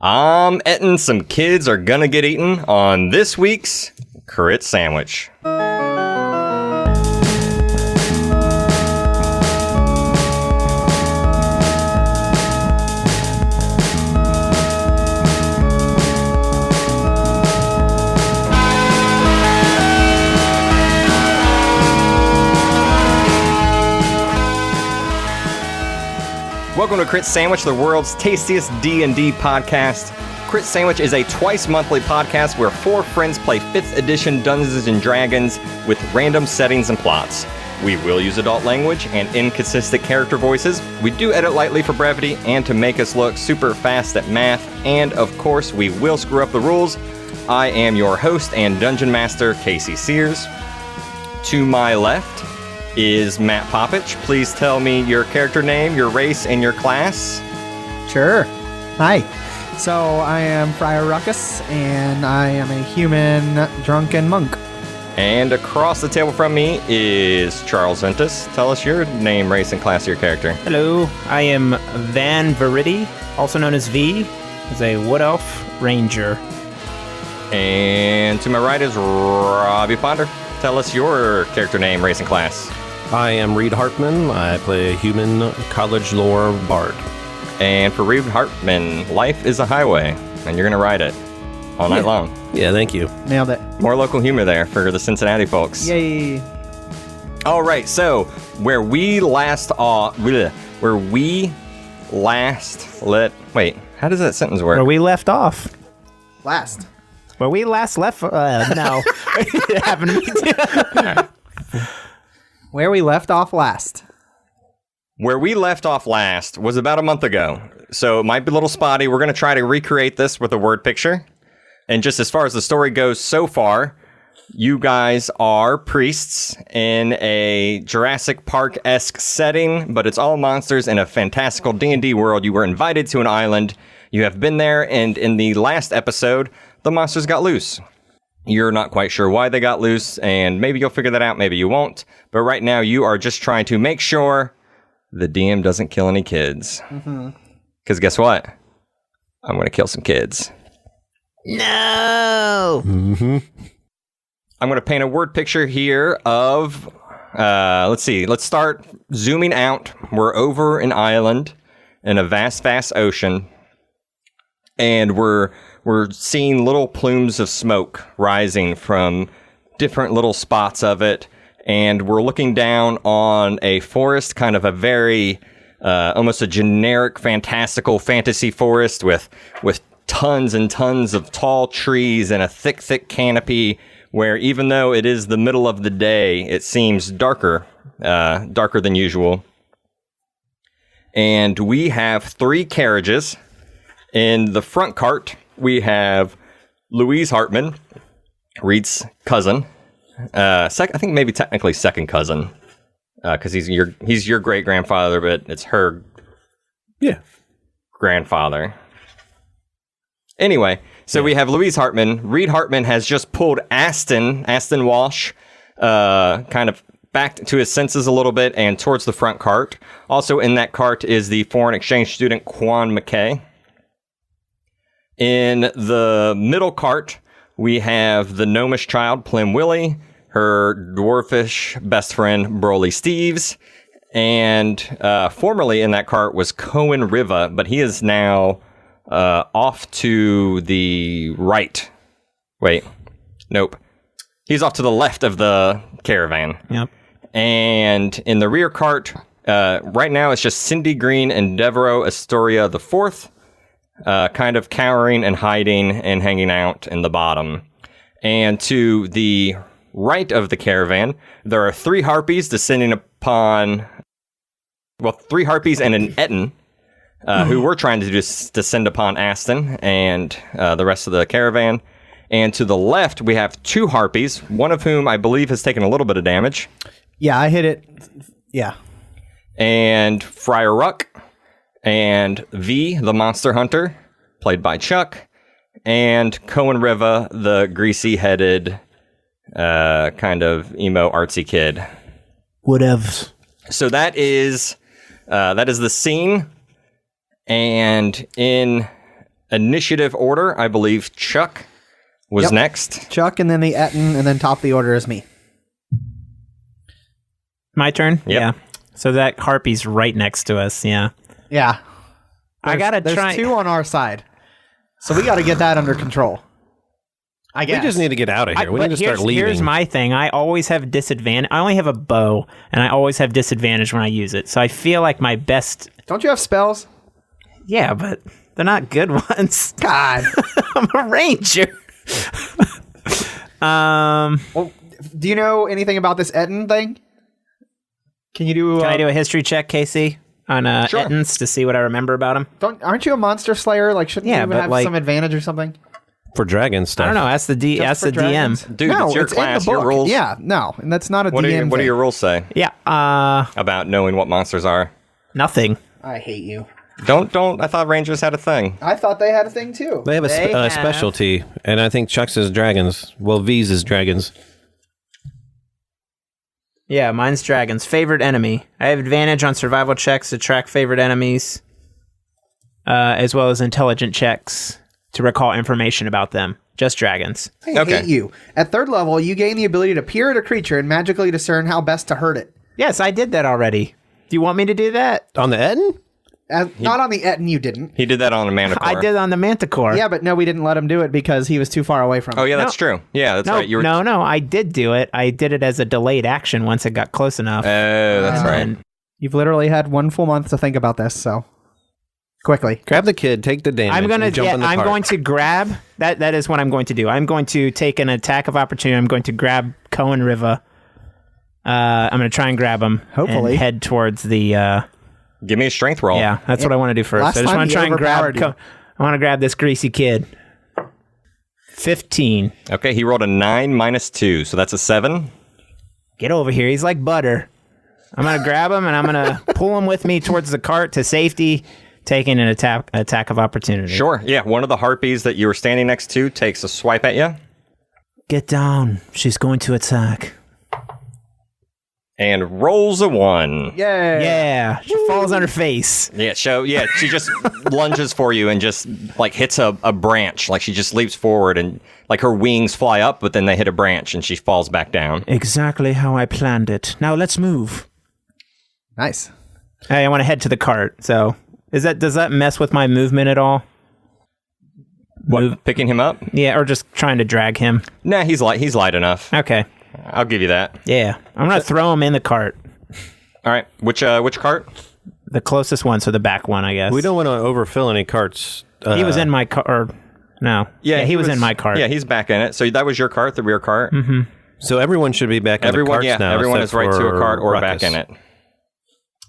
I'm ettin', some kids are gonna get eaten on this week's Crit Sandwich. Welcome to Crit Sandwich, the world's tastiest D&D podcast. Crit Sandwich is a twice-monthly podcast where four friends play 5th edition Dungeons & Dragons with random settings and plots. We will use adult language and inconsistent character voices. We do edit lightly for brevity and to make us look super fast at math. And, of course, we will screw up the rules. I am your host and Dungeon Master, Casey Sears. To my left is Matt Popich. Please tell me your character name, your race, and your class. Sure. Hi. So I am Friar Ruckus, and I am a human drunken monk. And across the table from me is Charles Ventus. Tell us your name, race, and class of your character. Hello, I am Van Verity, also known as V, as a Wood Elf Ranger. And to my right is Robbie Ponder. Tell us your character name, race, and class. I am Reid Harpman. I play a human college lore bard. And for Reid Harpman, life is a highway, and you're going to ride it all night long. Yeah, thank you. Nailed it. More local humor there for the Cincinnati folks. Yay. All right, so where we last how does that sentence work? Where we left off. Last. Where we last left, no. It happened to me too. Where we left off last. Where we left off last was about a month ago. So it might be a little spotty. We're going to try to recreate this with a word picture. And just as far as the story goes so far, you guys are priests in a Jurassic Park-esque setting, but it's all monsters in a fantastical D&D world. You were invited to an island. You have been there, and in the last episode, the monsters got loose. You're not quite sure why they got loose, and maybe you'll figure that out, maybe you won't. But right now, you are just trying to make sure the DM doesn't kill any kids. Because guess what? I'm going to kill some kids. No! I'm going to paint a word picture here of, let's see, let's start zooming out. We're over an island in a vast, vast ocean, and we're seeing little plumes of smoke rising from different little spots of it, and we're looking down on a forest, kind of a very, almost a generic, fantastical fantasy forest with tons and tons of tall trees and a thick, thick canopy, where even though it is the middle of the day, it seems darker than usual. And we have 3 carriages. In the front cart, we have Louise Hartman, Reid's cousin. I think maybe technically second cousin, because he's your great grandfather, but it's her grandfather. Anyway, so we have Louise Hartman. Reid Hartman has just pulled Aston Walsh, kind of back to his senses a little bit and towards the front cart. Also in that cart is the foreign exchange student Quan McKay. In the middle cart, we have the gnomish child, Plim Willie, her dwarfish best friend, Broly Steves, and formerly in that cart was Cohen Riva, but he is now off to the right. Wait, nope. He's off to the left of the caravan. Yep. And in the rear cart, right now it's just Cindy Green and Devereaux Astoria IV, kind of cowering and hiding and hanging out in the bottom. And to the right of the caravan, there are 3 harpies descending upon, 3 harpies and an Etten, who were trying to descend upon Aston and the rest of the caravan. And to the left, we have 2 harpies, one of whom I believe has taken a little bit of damage. Yeah, I hit it. Yeah. And Friar Ruck and V, the monster hunter, played by Chuck, and Cohen Riva, the greasy-headed, kind of emo artsy kid. Whatevs. So that is the scene, and in initiative order, I believe Chuck was next. Chuck, and then the Etten, and then top of the order is me. My turn? Yep. Yeah. So that harpy's right next to us, yeah. Yeah. There's There's two on our side. So we got to get that under control. I guess. We just need to get out of here. We need to start leaving. Here's my thing. I always have disadvantage. I only have a bow, and I always have disadvantage when I use it. So I feel like my best... Don't you have spells? Yeah, but they're not good ones. God. I'm a ranger. Well, do you know anything about this Etten thing? Can you do? Can I do a history check, Casey, on Sure. Ettins to see what I remember about him? Aren't you a monster slayer? Like, shouldn't you even but, have some advantage or something? For dragon stuff. I don't know. Ask the Just for DM. dragons? Dude, no, it's your in class, the your book. rules. Yeah, no, and that's not a What DM do thing. your rules say Yeah. about knowing what monsters are? Nothing. I hate you. Don't. I thought Rangers had a thing. I thought they had a thing too. They have a specialty, and I think Chuck's is dragons. Well, V's is dragons. Yeah, mine's dragons. Favorite enemy. I have advantage on survival checks to track favorite enemies, as well as intelligent checks to recall information about them. Just dragons. I Okay. hate you. At 3rd level, you gain the ability to peer at a creature and magically discern how best to hurt it. Yes, I did that already. Do you want me to do that? On the Eden? Not on the Etten, you didn't. He did that on a Manticore. I did on the Manticore. Yeah, but no, we didn't let him do it because he was too far away from it. Oh yeah, that's true. Yeah, that's right. No, I did do it. I did it as a delayed action once it got close enough. That's right. And You've literally had 1 full month to think about this, so quickly. Grab the kid, take the damage, I'm and jump in the cart. going to grab that. That is what I'm going to do. I'm going to take an attack of opportunity. I'm going to grab Cohen Riva. I'm going to try and grab him. Hopefully. and head towards the. Give me a strength roll. Yeah, that's what I want to do first. Last I just time want to he try and grab. overpowered you. I want to grab this greasy kid. 15. Okay, he rolled a 9 minus 2, so that's a 7. Get over here. He's like butter. I'm going to grab him and I'm going to pull him with me towards the cart to safety, taking an attack of opportunity. Sure. Yeah, one of the harpies that you were standing next to takes a swipe at you. Get down. She's going to attack. And rolls a 1. Yay. Yeah. She falls on her face. Yeah, she just lunges for you and just like hits a branch. Like she just leaps forward and like her wings fly up, but then they hit a branch and she falls back down. Exactly how I planned it. Now let's move. Nice. Hey, I want to head to the cart. So, does that mess with my movement at all? What, picking him up? Yeah, or just trying to drag him. Nah, he's light enough. Okay. I'll give you that. Yeah. I'm going to throw him in the cart. All right. Which cart? The closest one, so the back one, I guess. We don't want to overfill any carts. He was in my car. Or, no. Yeah, he was in my cart. Yeah, he's back in it. So that was your cart, the rear cart? Mm-hmm. So everyone should be back in the carts now. Everyone except is right to a for cart or Ruckus. back in it.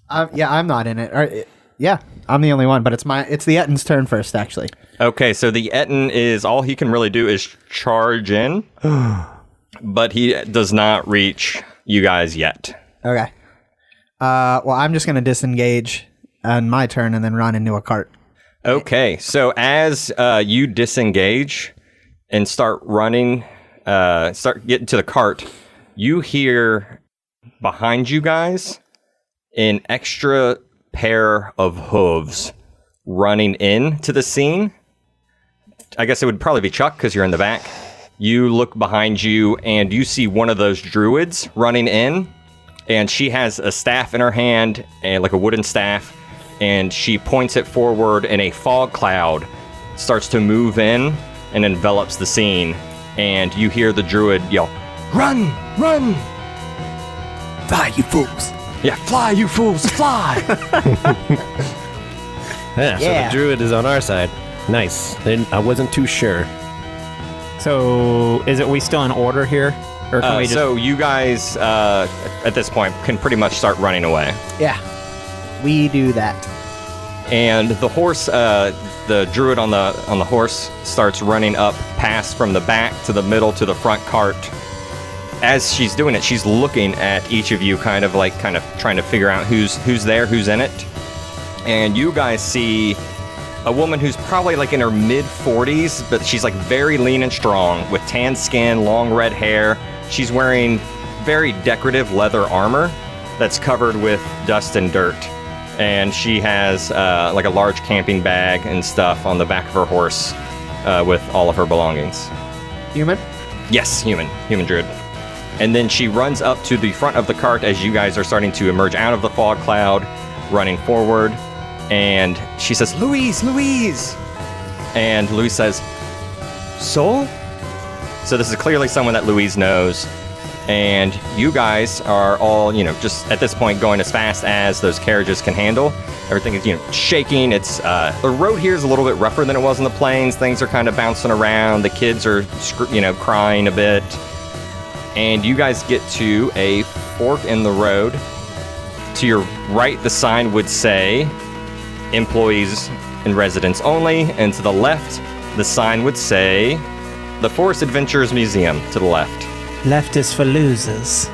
I'm not in it. Yeah, I'm the only one, but it's the Etten's turn first, actually. Okay, so the Etten is all he can really do is charge in, but he does not reach you guys yet. Okay. Well, I'm just going to disengage on my turn and then run into a cart. Okay, so as you disengage and start running, start getting to the cart, you hear behind you guys an extra pair of hooves running into the scene. I guess it would probably be Chuck because you're in the back. You look behind you and you see one of those druids running in, and she has a staff in her hand, and like a wooden staff, and she points it forward, and a fog cloud starts to move in and envelops the scene, and you hear the druid yell, "Run! Run! Fly, you fools! Yeah, fly, you fools, fly!" Yeah, so the druid is on our side. Nice. Then I wasn't too sure. So, we still in order here? Or can we just... So you guys, at this point, can pretty much start running away. Yeah, we do that. And the horse, the druid on the horse starts running up past from the back to the middle to the front cart. As she's doing it, she's looking at each of you, kind of trying to figure out who's there, who's in it. And you guys see a woman who's probably like in her mid-40s, but she's like very lean and strong with tan skin, long red hair. She's wearing very decorative leather armor that's covered with dust and dirt. and she has like a large camping bag and stuff on the back of her horse with all of her belongings. Human? Yes, human druid. And then she runs up to the front of the cart as you guys are starting to emerge out of the fog cloud, running forward, and she says, Louise! And Louise says, Soul? So this is clearly someone that Louise knows, and you guys are all, just at this point going as fast as those carriages can handle. Everything is, shaking. It's the road here is a little bit rougher than it was in the plains. Things are kind of bouncing around. The kids are, crying a bit. And you guys get to a fork in the road. To your right, the sign would say, employees and residents only. And to the left, the sign would say, the Forest Adventures Museum to the left. Left is for losers.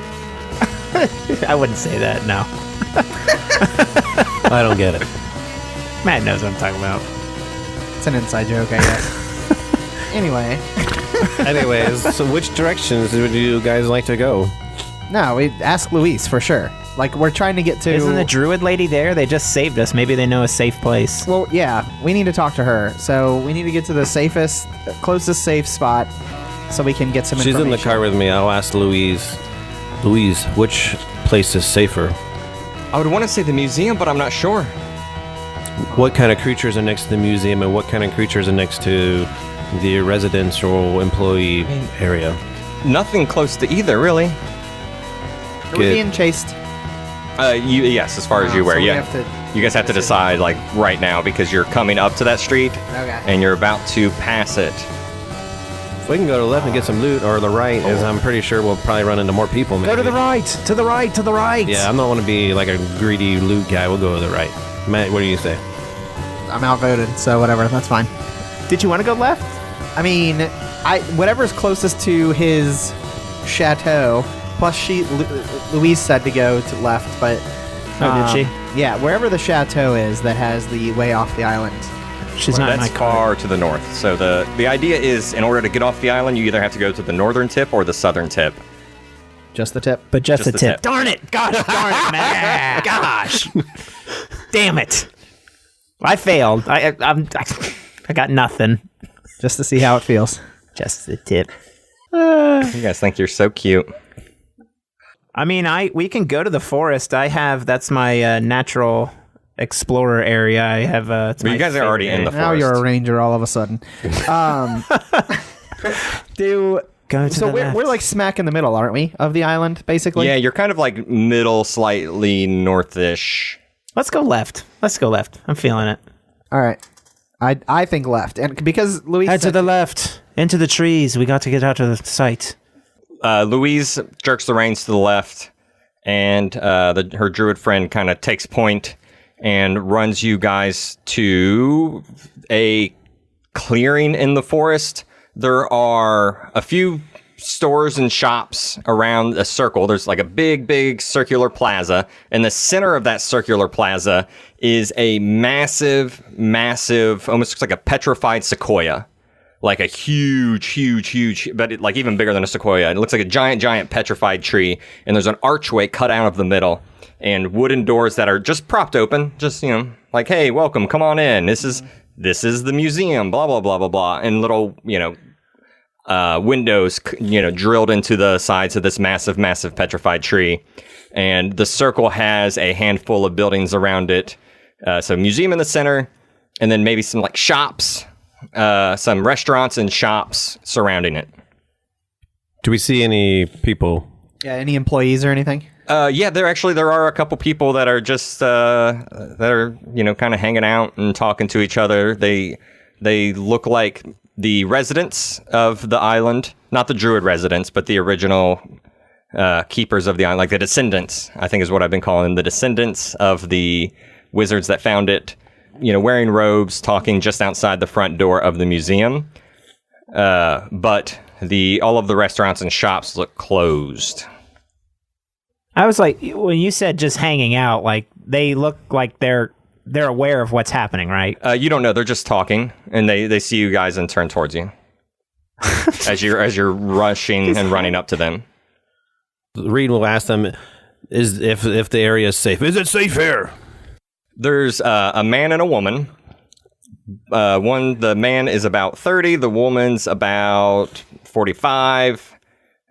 I wouldn't say that, no. I don't get it. Matt knows what I'm talking about. It's an inside joke, I guess. Anyway. Anyways, so which directions would you guys like to go? No, we ask Louise for sure. Like, we're trying to get to... Isn't the druid lady there? They just saved us. Maybe they know a safe place. Well, yeah, we need to talk to her. So we need to get to the closest safe spot so we can get some She's information. in the car with me. I'll ask Louise. Louise, which place is safer? I would want to say the museum, but I'm not sure. What kind of creatures are next to the museum, and what kind of creatures are next to the residential employee area? Nothing close to either, really. Are we being chased? Yes, as far as you're aware, so we yeah. have to You guys have to decide, like, right now, because you're coming up to that street, Okay. and you're about to pass it. We can go to the left and get some loot, or the right, as I'm pretty sure we'll probably run into more people. Maybe. Go to the right! To the right! To the right! Yeah, I'm not want to be like a greedy loot guy. We'll go to the right. Matt, what do you say? I'm outvoted, so whatever. That's fine. Did you want to go left? I mean, whatever's closest to his chateau. Plus, Louise said to go to left, but Oh, did she? yeah, wherever the chateau is that has the way off the island. She's not in my That's car. far to the north. So the idea is, in order to get off the island, you either have to go to the northern tip or the southern tip. Just the tip. But just Just a the tip. tip. Darn it! Gosh darn it, man! Gosh! Damn it! I failed. I got nothing. Just to see how it feels. Just the tip. You guys think you're so cute. I mean, we can go to the forest. That's my natural explorer area. I have. It's But you my guys are already favorite in the area. Now forest. you're a ranger all of a sudden. Go to So the left. we're like smack in the middle, aren't we, of the island, basically? Yeah, you're kind of like middle, slightly northish. Let's go left. I'm feeling it. All right. I think left, and because Louise Head to said the left. Into the trees. We got to get out of the sight. Louise jerks the reins to the left, and her druid friend kind of takes point and runs you guys to a clearing in the forest. There are a few stores and shops around a circle. There's like a big circular plaza. In the center of that circular plaza is a massive, almost looks like a petrified sequoia. Like a huge, but like even bigger than a sequoia. It looks like a giant petrified tree. And there's an archway cut out of the middle and wooden doors that are just propped open. Just, like, hey, welcome, come on in. This is the museum, blah, blah, blah, blah, blah. And little, windows, drilled into the sides of this massive petrified tree. And the circle has a handful of buildings around it. So museum in the center, and then maybe some like shops, some restaurants and shops surrounding it. Do we see any people? Yeah, any employees or anything? Yeah, there are a couple people that are just that are kind of hanging out and talking to each other. They look like the residents of the island, not the druid residents, but the original keepers of the island, like the descendants, I think is what I've been calling them, the descendants of the wizards that found it, wearing robes, talking just outside the front door of the museum. But all of the restaurants and shops look closed. I was like, when you said just hanging out, like they look like they're aware of what's happening, right? You don't know. They're just talking, and they see you guys and turn towards you as you're rushing and running up to them. Reid will ask them, if the area is safe. Is it safe here? There's a man and a woman. The man is about 30. The woman's about 45.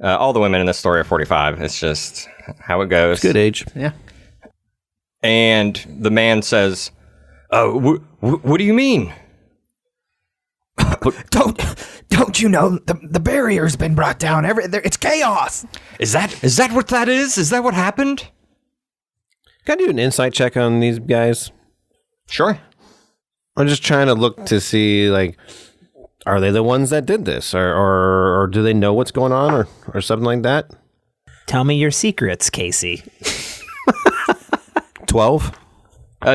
All the women in this story are 45. It's just how it goes. It's good age. Yeah. And the man says, "Oh, what do you mean?" Don't you know the barrier's been brought down? It's chaos. Is that what that is? Is that what happened? Can I do an insight check on these guys? Sure. I'm just trying to look to see, like, are they the ones that did this? Or do they know what's going on or something like that? Tell me your secrets, Casey. 12?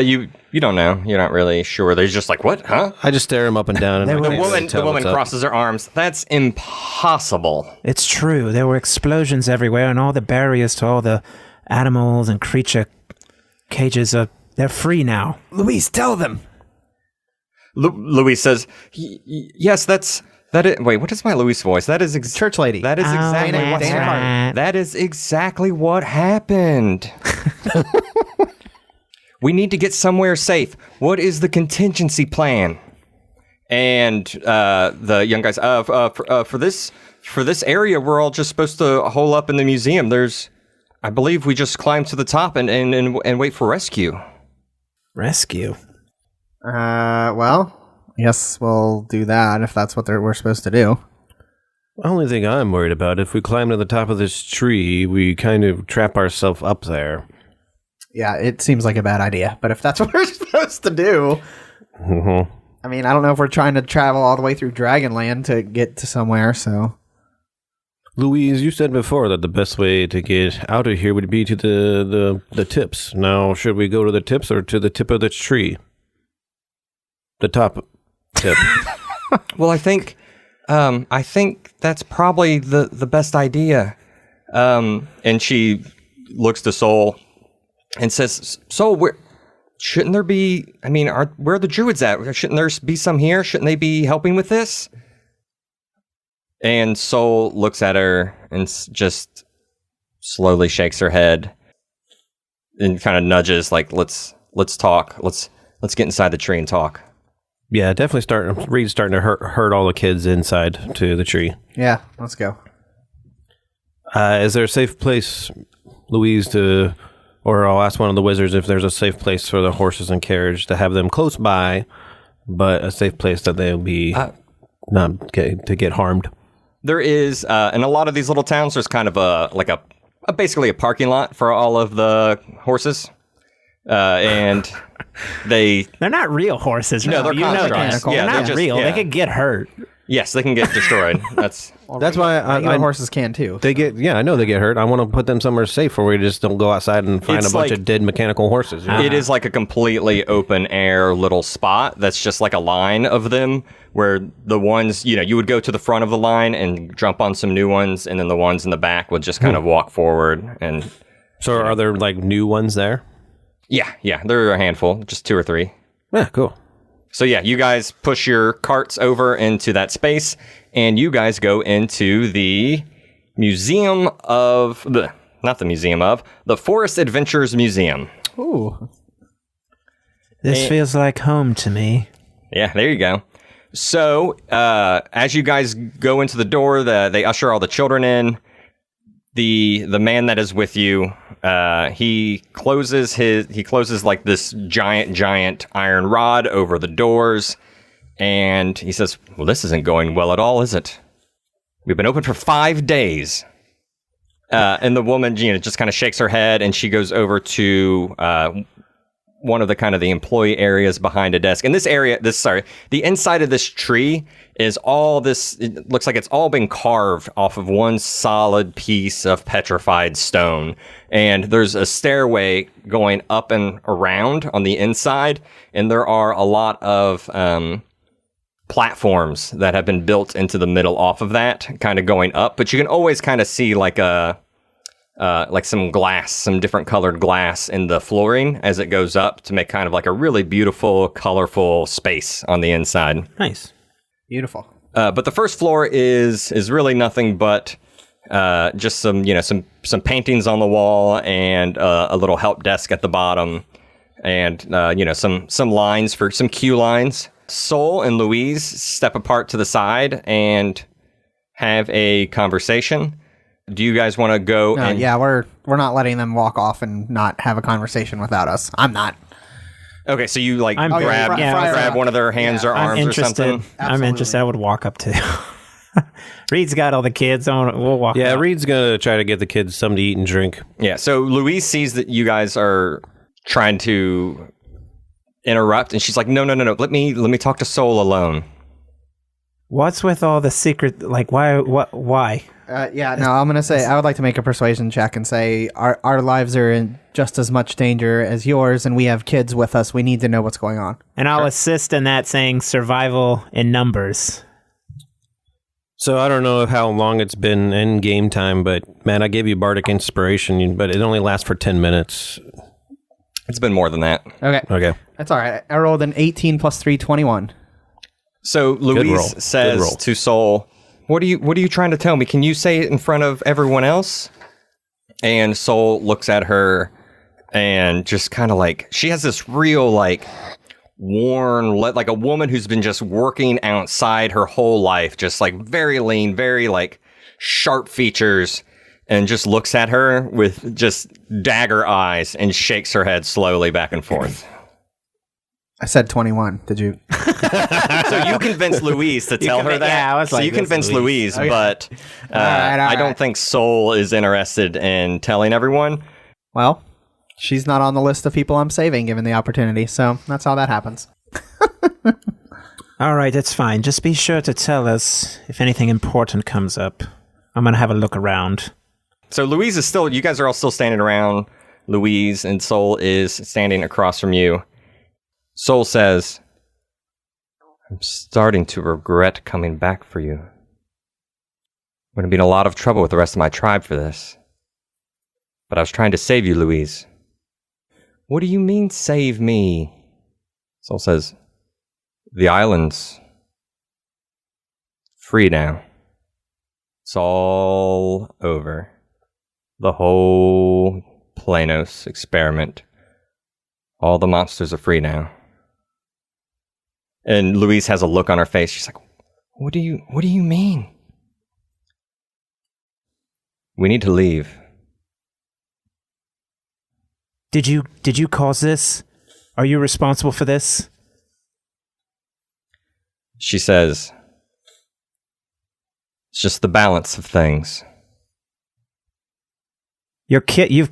You don't know. You're not really sure. They're just like, what? Huh? I just stare him up and down. And The woman crosses her arms. That's impossible. It's true. There were explosions everywhere, and all the barriers to all the animals and creature cages they're free now. Luis, tell them. Luis says, yes, that is. Wait, what is my Luis voice? That is church lady. That is exactly what happened. That is exactly what happened. We need to get somewhere safe. What is the contingency plan? And the young guys, for this area, we're all just supposed to hole up in the museum. I believe we just climb to the top and wait for rescue. Rescue? Well, I guess we'll do that if that's what we're supposed to do. The only thing I'm worried about, if we climb to the top of this tree, we kind of trap ourselves up there. Yeah, it seems like a bad idea, but if that's what we're supposed to do... Mm-hmm. I mean, I don't know if we're trying to travel all the way through Dragonland to get to somewhere, so... Louise, you said before that the best way to get out of here would be to the tips. Now, should we go to the tips or to the tip of the tree? The top tip. Well, I think that's probably the best idea. And she looks to Soul and says, "Soul, shouldn't there be? I mean, where are the druids at? Shouldn't there be some here? Shouldn't they be helping with this?" And Soul looks at her and just slowly shakes her head and kind of nudges, like, "Let's talk. Let's get inside the tree and talk." Yeah, definitely Reid's starting to herd all the kids inside to the tree. Yeah, let's go. Is there a safe place, Louise, or I'll ask one of the wizards if there's a safe place for the horses and carriage to have them close by, but a safe place that they'll be not to get harmed. There is, in a lot of these little towns, there's kind of basically a parking lot for all of the horses. And they're not real horses. No, they're constructs. Yeah, they're not real. Yeah. They could get hurt. Yes, they can get destroyed. That's why I horses can too. They get, I know they get hurt. I want to put them somewhere safe where we just don't go outside and find a bunch of dead mechanical horses. You know? It is like a completely open air little spot that's just like a line of them where the ones, you would go to the front of the line and jump on some new ones, and then the ones in the back would just kind of walk forward. And so are there like new ones there? Yeah, there are a handful, just 2 or 3. Yeah, cool. So yeah, you guys push your carts over into that space, and you guys go into the Museum of... not the Museum of, the Forest Adventures Museum. Ooh. This feels like home to me. Yeah, there you go. So, as you guys go into the door, they usher all the children in. The man that is with you, he closes like this giant iron rod over the doors, and he says, "Well, this isn't going well at all, is it? We've been open for 5 days." And the woman, just kind of shakes her head, and she goes over to one of the employee areas behind a desk. And this area, the inside of this tree is all this, it looks like it's all been carved off of one solid piece of petrified stone. And there's a stairway going up and around on the inside, and there are a lot of platforms that have been built into the middle off of that, kind of going up. But you can always kind of see like some different colored glass in the flooring as it goes up to make kind of like a really beautiful, colorful space on the inside. Nice. Beautiful. But the first floor is really nothing but just some paintings on the wall and a little help desk at the bottom. and some lines for some cue lines. Sol and Louise step apart to the side and have a conversation. Do you guys want to go? Yeah, we're not letting them walk off and not have a conversation without us. I'm not. Okay, so you Friar grab Ruck. one of their hands or arms or something. I'm interested. I would walk up to. Reed's got all the kids. We'll walk. Yeah, up. Reed's gonna try to get the kids something to eat and drink. Yeah. So Louise sees that you guys are trying to interrupt, and she's like, "No. Let me talk to Sol alone." What's with all the secret? Like, why? What? Why? I'm gonna say I would like to make a persuasion check and say our lives are in just as much danger as yours, and we have kids with us. We need to know what's going on. And I'll assist in that, saying survival in numbers. So I don't know how long it's been in game time, but man, I gave you bardic inspiration, but it only lasts for 10 minutes. It's been more than that. Okay. That's all right. I rolled an 18 plus 3, 21. So Louise says to Sol, What are you trying to tell me? Can you say it in front of everyone else? And Sol looks at her and just kind of like, she has this real like worn, like a woman who's been just working outside her whole life, just like very lean, very like sharp features, and just looks at her with just dagger eyes and shakes her head slowly back and forth. I said 21. Did you? So you convinced Louise to tell her that. Yeah, I was like, so you convinced Louise, Okay. but all right. I don't think Sol is interested in telling everyone. Well, she's not on the list of people I'm saving given the opportunity, so that's how that happens. All right, it's fine. Just be sure to tell us if anything important comes up. I'm gonna have a look around. So Louise is still, you guys are all still standing around Louise, and Sol is standing across from you. Sol says, I'm starting to regret coming back for you. I'm going to be in a lot of trouble with the rest of my tribe for this. But I was trying to save you, Louise. What do you mean, save me? Sol says, the island's free now. It's all over. The whole Planos experiment. All the monsters are free now. And Louise has a look on her face. She's like, What do you mean? We need to leave. Did you cause this? Are you responsible for this? She says, it's just the balance of things. You're killing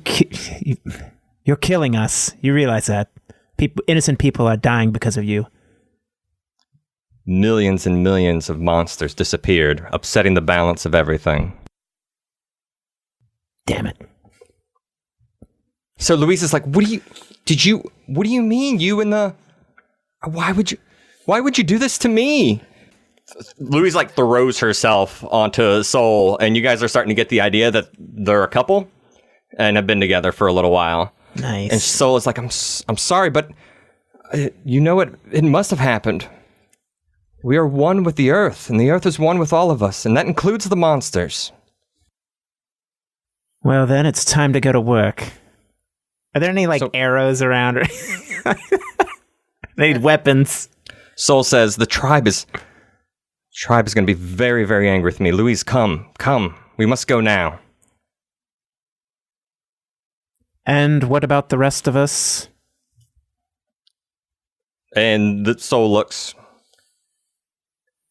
us. You realize that? Innocent people are dying because of you. Millions and millions of monsters disappeared, upsetting the balance of everything. Damn it. So Louise is like, what do you mean? You and the... Why would you do this to me? Louise like throws herself onto Sol, and you guys are starting to get the idea that they're a couple and have been together for a little while. Nice. And Sol is like, I'm sorry, but you know what? It must have happened. We are one with the earth, and the earth is one with all of us, and that includes the monsters. Well, then it's time to go to work. Are there any arrows around? They need weapons. Sol says the tribe is going to be very, very angry with me. Louise, come. We must go now. And what about the rest of us? And the Sol looks.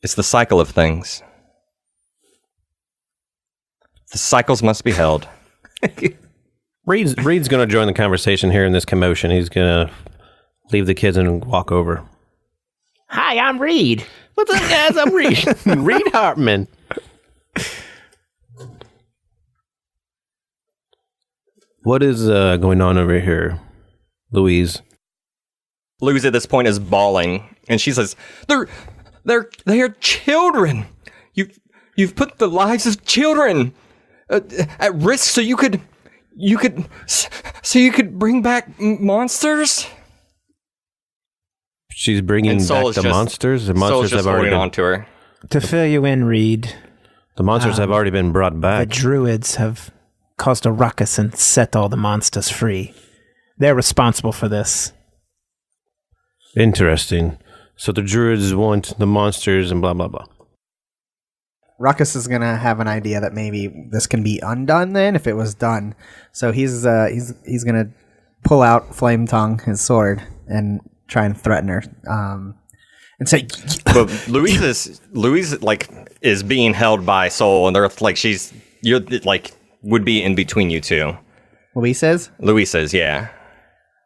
It's the cycle of things. The cycles must be held. Reid's going to join the conversation here in this commotion. He's going to leave the kids and walk over. Hi, I'm Reid. What's up, guys? I'm Reid. Reid Harpman. What is going on over here, Louise? Louise at this point is bawling, and she says, They are children. You've put the lives of children at risk so you could bring back monsters. She's bringing back the monsters. The monsters have already been onto her. To fill you in, Reid. The monsters have already been brought The back. druids have caused a ruckus and set all the monsters free. They're responsible for this. Interesting. So the druids want the monsters and blah, blah, blah. Ruckus is gonna have an idea that maybe this can be undone then if it was done. So he's gonna pull out Flame Tongue, his sword, and try and threaten her. And say, but Louise is being held by Soul, and they're like you're like would be in between you two. Louise says, yeah,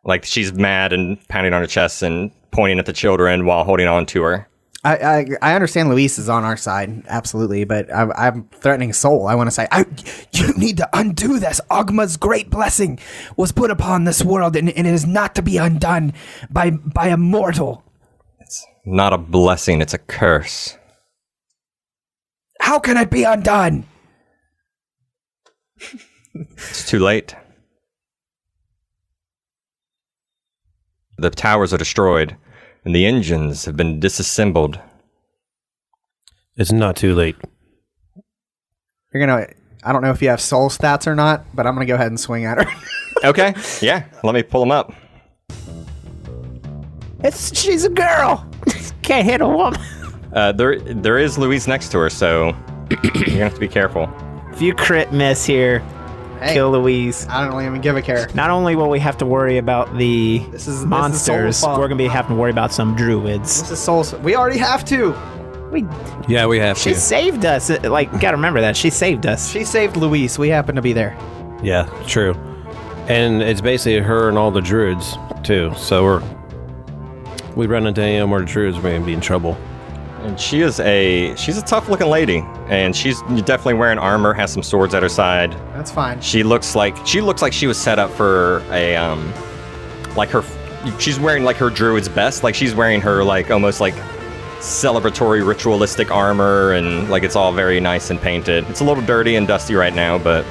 like she's mad and pounding on her chest and pointing at the children while holding on to her. I understand Luis is on our side, absolutely, but I'm threatening Soul. I want to say, you need to undo this. Ogma's great blessing was put upon this world, and it is not to be undone by a mortal. It's not a blessing, it's a curse. How can it be undone? It's too late. The towers are destroyed, and the engines have been disassembled. It's not too late. I don't know if you have soul stats or not, but I'm gonna go ahead and swing at her. Okay, yeah, let me pull them up. She's a girl. Can't hit a woman. There is Louise next to her, so you're gonna have to be careful. If you crit miss here, kill Louise. I don't even give a care. Not only will we have to worry about the monsters, Soul's we're going to be having to worry about some druids. This is Soul's. We already have to. We have She to. saved us. Gotta remember that. She saved us. She saved Luis. We happen to be there. Yeah, true. And it's basically her and all the druids, too. So we run into any more druids, we're going to be in trouble. And she's a tough looking lady, and she's definitely wearing armor, has some swords at her side. That's fine. She looks like she was set up for a she's wearing like her druid's best, like she's wearing her like almost like celebratory ritualistic armor, and like it's all very nice and painted. It's a little dirty and dusty right now, but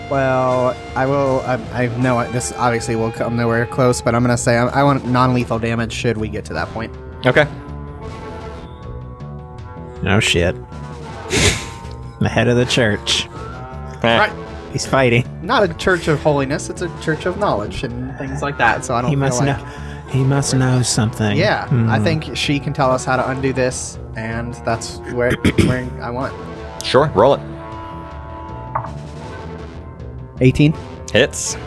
well, I will. I know this obviously will come nowhere close, but I'm gonna say I want non-lethal damage should we get to that point. Okay. Oh shit. The head of the church. Right. He's fighting. Not a church of holiness; it's a church of knowledge and things like that. So I don't. He must know. He must know something. Yeah, I think she can tell us how to undo this, and that's where I want. Sure, roll it. 18 hits.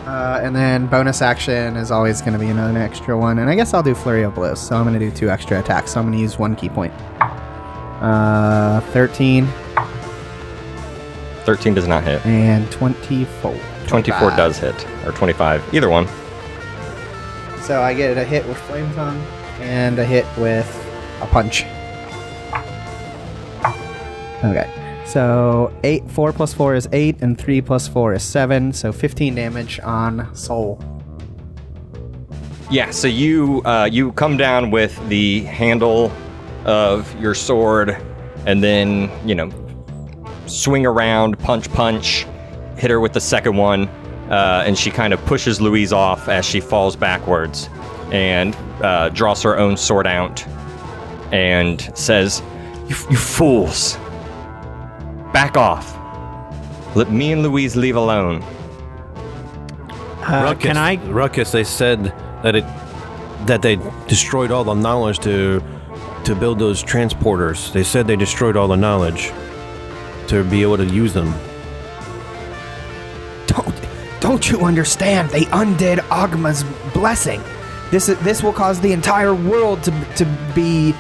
And then bonus action is always going to be another extra one, and I guess I'll do Flurry of Blows. So I'm going to do 2 extra attacks. So I'm going to use 1 key point. 13. 13 does not hit. And 24. 24 does hit, or 25, either one. So I get a hit with Flame Tongue and a hit with a punch. Okay. So 4 plus 4 is 8, and 3 plus 4 is 7, so 15 damage on Soul. Yeah, so you come down with the handle of your sword, and then, swing around, punch, hit her with the second one, and she kind of pushes Louise off as she falls backwards, and draws her own sword out, and says, You fools! Back off. Let me and Louise leave alone. Ruckus, they said that they destroyed all the knowledge to build those transporters. They said they destroyed all the knowledge to be able to use them. Don't you understand? They undid Ogma's blessing. This will cause the entire world to be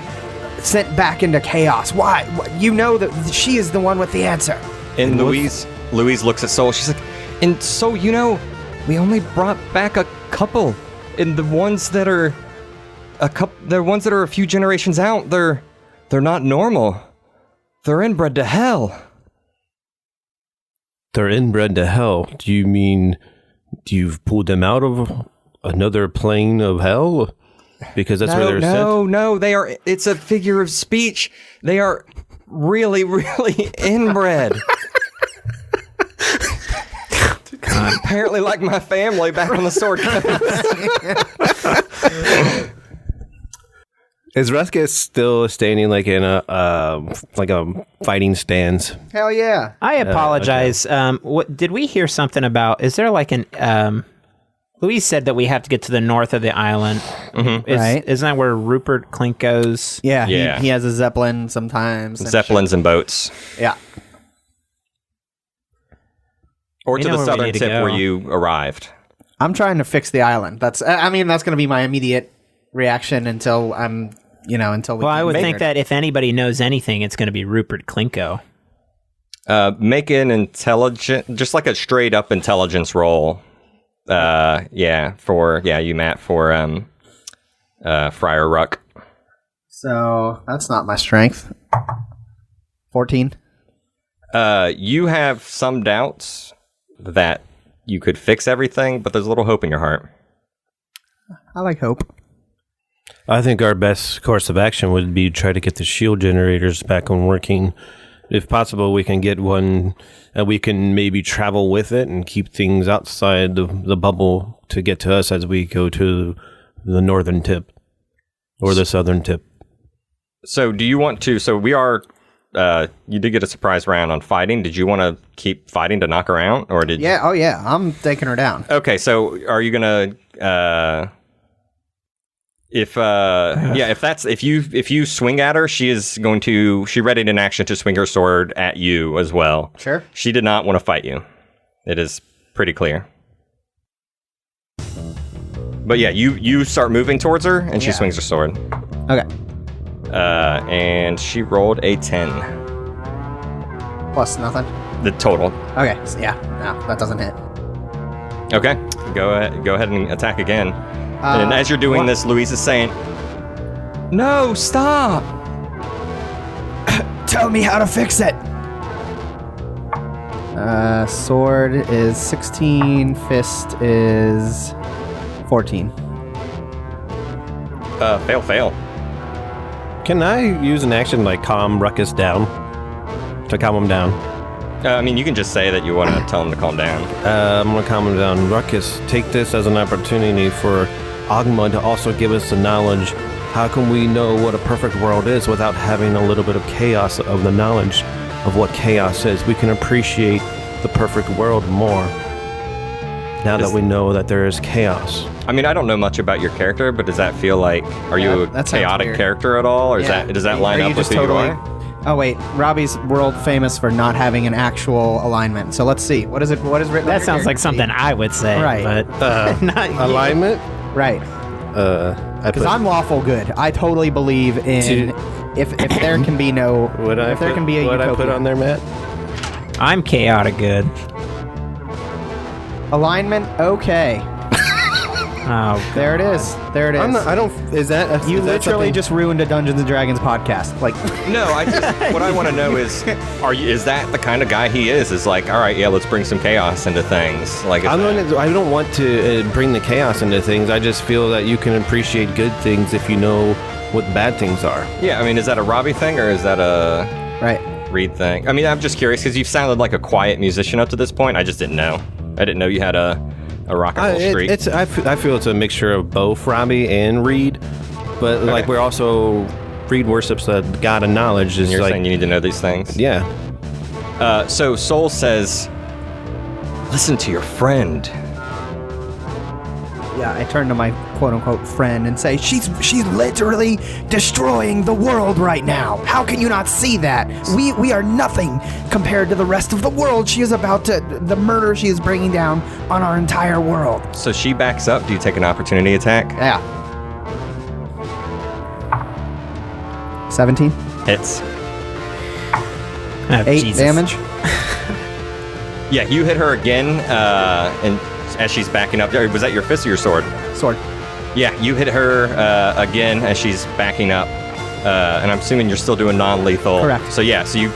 sent back into chaos. Why? You know that she is the one with the answer. And Louise looks at Soul. She's like, and so, we only brought back a couple. And the ones that are a few generations out, they're not normal. They're inbred to hell. They're inbred to hell? Do you mean you've pulled them out of another plane of hell? Because that's where they're sent? No, they are. It's a figure of speech. They are really, really inbred. Apparently, like my family back on the sword coast. Is Ruckus still standing like in a fighting stance? Hell yeah! I apologize. What did we hear something about? Is there like an Louise said that we have to get to the north of the island. Right. Isn't that where Rupert Klink goes? Yeah, Yeah. He has a Zeppelin sometimes. and Zeppelins and boats. shit. Yeah. Or We to know the where we southern need to tip go. where you arrived. I'm trying to fix the island. That's going to be my immediate reaction until I'm, until we Well, I can would figure think it that if anybody knows anything, it's going to be Rupert Klinko. Make an just like a straight up intelligence roll. You, Matt, for Friar Ruck. So that's not my strength. 14. You have some doubts that you could fix everything, but there's a little hope in your heart. I like hope. I think our best course of action would be try to get the shield generators back on working. If possible, we can get one, and we can maybe travel with it and keep things outside the bubble to get to us as we go to the northern tip or the southern tip. So do you want to, we are, you did get a surprise round on fighting. Did you want to keep fighting to knock her out, or did Yeah, oh yeah, I'm taking her down. Okay, so are you gonna if you swing at her, she's ready in action to swing her sword at you as well. Sure. She did not want to fight you. It is pretty clear. But yeah, you start moving towards her and she swings her sword. Okay. And she rolled a 10. Plus nothing. The total. Okay, so no, that doesn't hit. Okay. Go ahead and attack again. And as you're doing this, Louise is saying, "No, stop! Tell me how to fix it." Sword is 16, fist is 14. Fail. Can I use an action like calm Ruckus down? To calm him down? I mean, you can just say that you want to tell him to calm down. I'm going to calm him down. Ruckus, take this as an opportunity for Ogma to also give us the knowledge. How can we know what a perfect world is without having a little bit of chaos of the knowledge of what chaos is? We can appreciate the perfect world more now that we know that there is chaos. I mean, I don't know much about your character, but does that feel like, are you a that sounds chaotic weird. character at all? Or does that line up with who you are? Oh wait, Robbie's world famous for not having an actual alignment. So let's see. What is it? What is written? That sounds like something I would say. Right. But not you. Alignment? Right. Because I'm lawful good. I totally believe in if there can be no What I put on there, Matt? I'm chaotic good. alignment. Okay, Oh, there it is. There it is. Is that You literally just ruined a Dungeons and Dragons podcast. Like, No, what I want to know is that the kind of guy he is? Is like, all right, yeah, let's bring some chaos into things. Like, I don't want to bring the chaos into things. I just feel that you can appreciate good things if you know what bad things are. yeah, I mean, is that a Robbie thing or is that a right. Reid thing? I mean, I'm just curious because you've sounded like a quiet musician up to this point. I just didn't know. I didn't know you had a rock and roll streak. I feel it's a mixture of both Robbie and Reid, but like we're also Reid worships the god of knowledge. And you're saying you need to know these things. Yeah. So Soul says, "Listen to your friend." Yeah, I turn to my quote-unquote friend and say, she's literally destroying the world right now. How can you not see that? We are nothing compared to the rest of the world. She is about to, the murder she is bringing down on our entire world. So she backs up. Do you take an opportunity attack? Yeah. 17. Hits. Oh, 8 Jesus. damage. Yeah, you hit her again, and as she's backing up. Was that your fist or your sword? Sword. Yeah, you hit her again as she's backing up, and I'm assuming you're still doing non-lethal. Correct. So yeah, so you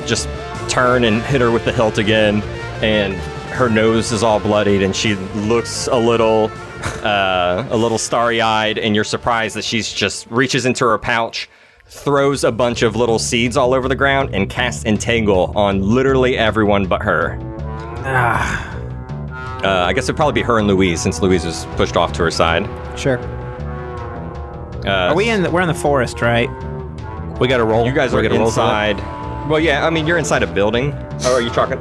just turn and hit her with the hilt again, and her nose is all bloodied, and she looks a little starry-eyed, and you're surprised that she's just reaches into her pouch, throws a bunch of little seeds all over the ground, and casts Entangle on literally everyone but her. I guess it'd probably be her and Louise, since Louise was pushed off to her side. Sure. We're in the forest, right? We got to roll. You guys are inside. Well, yeah. I mean, you're inside a building. Oh, are you talking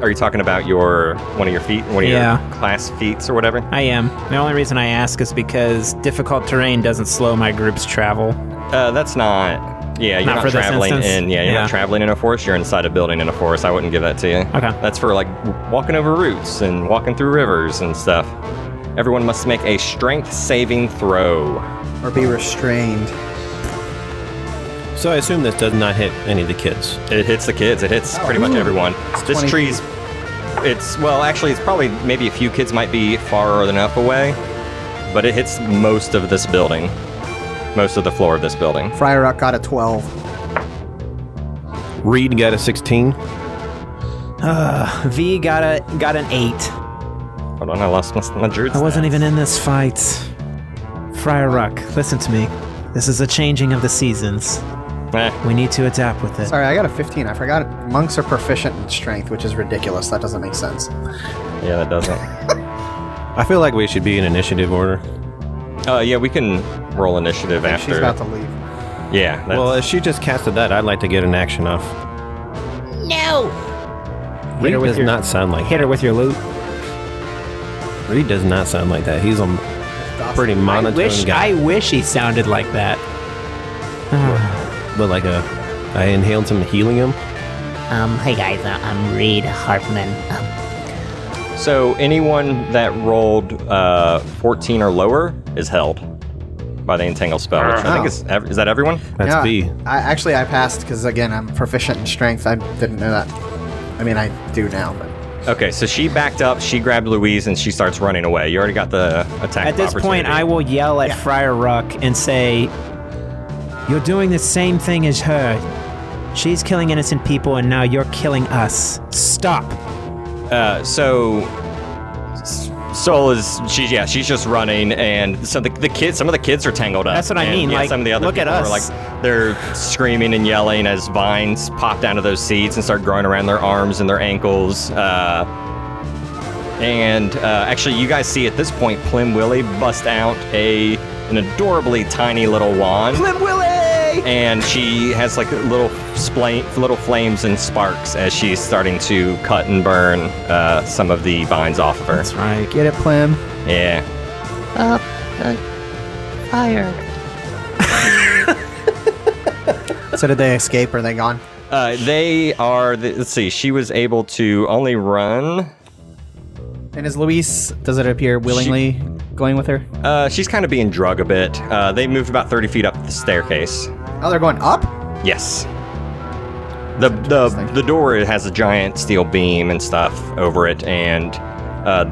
about one of your class feats or whatever? I am. The only reason I ask is because difficult terrain doesn't slow my group's travel. That's not. Yeah, you're not traveling in. Yeah, you're not traveling in a forest. You're inside a building in a forest. I wouldn't give that to you. Okay. That's for like walking over roots and walking through rivers and stuff. Everyone must make a strength saving throw. Or be restrained. So I assume this does not hit any of the kids. It hits the kids. It hits pretty much everyone. This tree's. Actually, it's probably maybe a few kids might be far enough away, but it hits most of this building. Most of the floor of this building. Friar Ruck got a 12. Reid got a 16. V got an 8. Hold on, I lost my druid. I wasn't even in this fight. Friar Ruck, listen to me. This is a changing of the seasons. We need to adapt with it. Sorry, I got a 15. I forgot monks are proficient in strength, which is ridiculous. That doesn't make sense. Yeah, that doesn't. I feel like we should be in initiative order. Yeah, we can roll initiative after. She's about to leave. Yeah. Well, if she just casted that, I'd like to get an action off. No! Reid does not sound like Hit her with your loot. Reid does not sound like that. He's a pretty monotone guy. I wish he sounded like that. But like I inhaled some healing him. Hey guys, I'm Reid Harpman. So anyone that rolled 14 or lower is held by the entangle spell, which I think is that everyone? That's B. I passed because, again, I'm proficient in strength. I didn't know that. I mean, I do now, but... Okay, so she backed up, she grabbed Louise, and she starts running away. You already got the attack At this point, I will yell at Friar Ruck and say, "You're doing the same thing as her. She's killing innocent people, and now you're killing us. Stop." So Soul is she's just running, and so some of the kids are tangled up. That's what I mean. Yeah, like, some of the other look at people us. are like they're screaming and yelling as vines pop down to those seeds and start growing around their arms and their ankles. Actually, you guys see at this point, Plim Willie bust out an adorably tiny little wand. Plim Willie! And she has like little flames and sparks as she's starting to cut and burn some of the vines off of her. That's right. Get it, Plim? Yeah. Fire. So did they escape? Or are they gone? They are. Let's see. She was able to only run. And is Luis, does it appear, willingly going with her? She's kind of being drug a bit. They moved about 30 feet up the staircase. Oh, they're going up? Yes. The door has a giant steel beam and stuff over it, and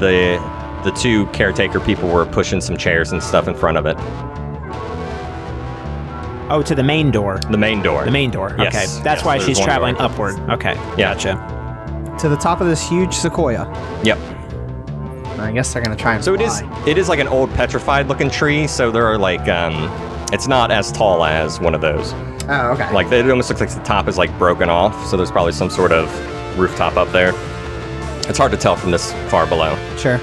the two caretaker people were pushing some chairs and stuff in front of it. Oh, to the main door. The main door. The main door. Yes. Okay. That's why she's traveling upward. Okay. Yeah. Gotcha. To the top of this huge sequoia. Yep. I guess they're going to try and So fly. it is like an old petrified looking tree, so there are like it's not as tall as one of those. Oh, okay. Like it almost looks like the top is like broken off, so there's probably some sort of rooftop up there. It's hard to tell from this far below. Sure.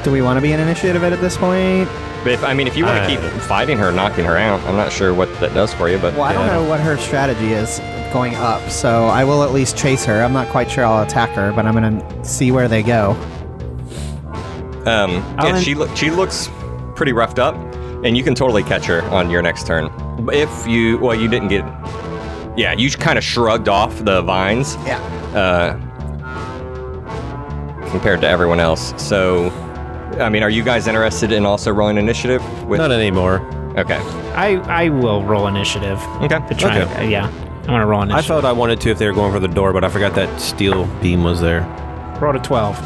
Do we want to be in initiative at this point? But if you want to keep fighting her, knocking her out, I'm not sure what that does for you. But Well, I don't know what her strategy is going up, so I will at least chase her. I'm not quite sure I'll attack her, but I'm going to see where they go. she looks pretty roughed up, and you can totally catch her on your next turn. If you didn't get, you kind of shrugged off the vines. Yeah. Compared to everyone else. So, I mean, are you guys interested in also rolling initiative? Not anymore. Okay. I will roll initiative. Okay. To try. Okay. Yeah. I want to roll initiative. I felt I wanted to if they were going for the door, but I forgot that steel beam was there. Roll a 12.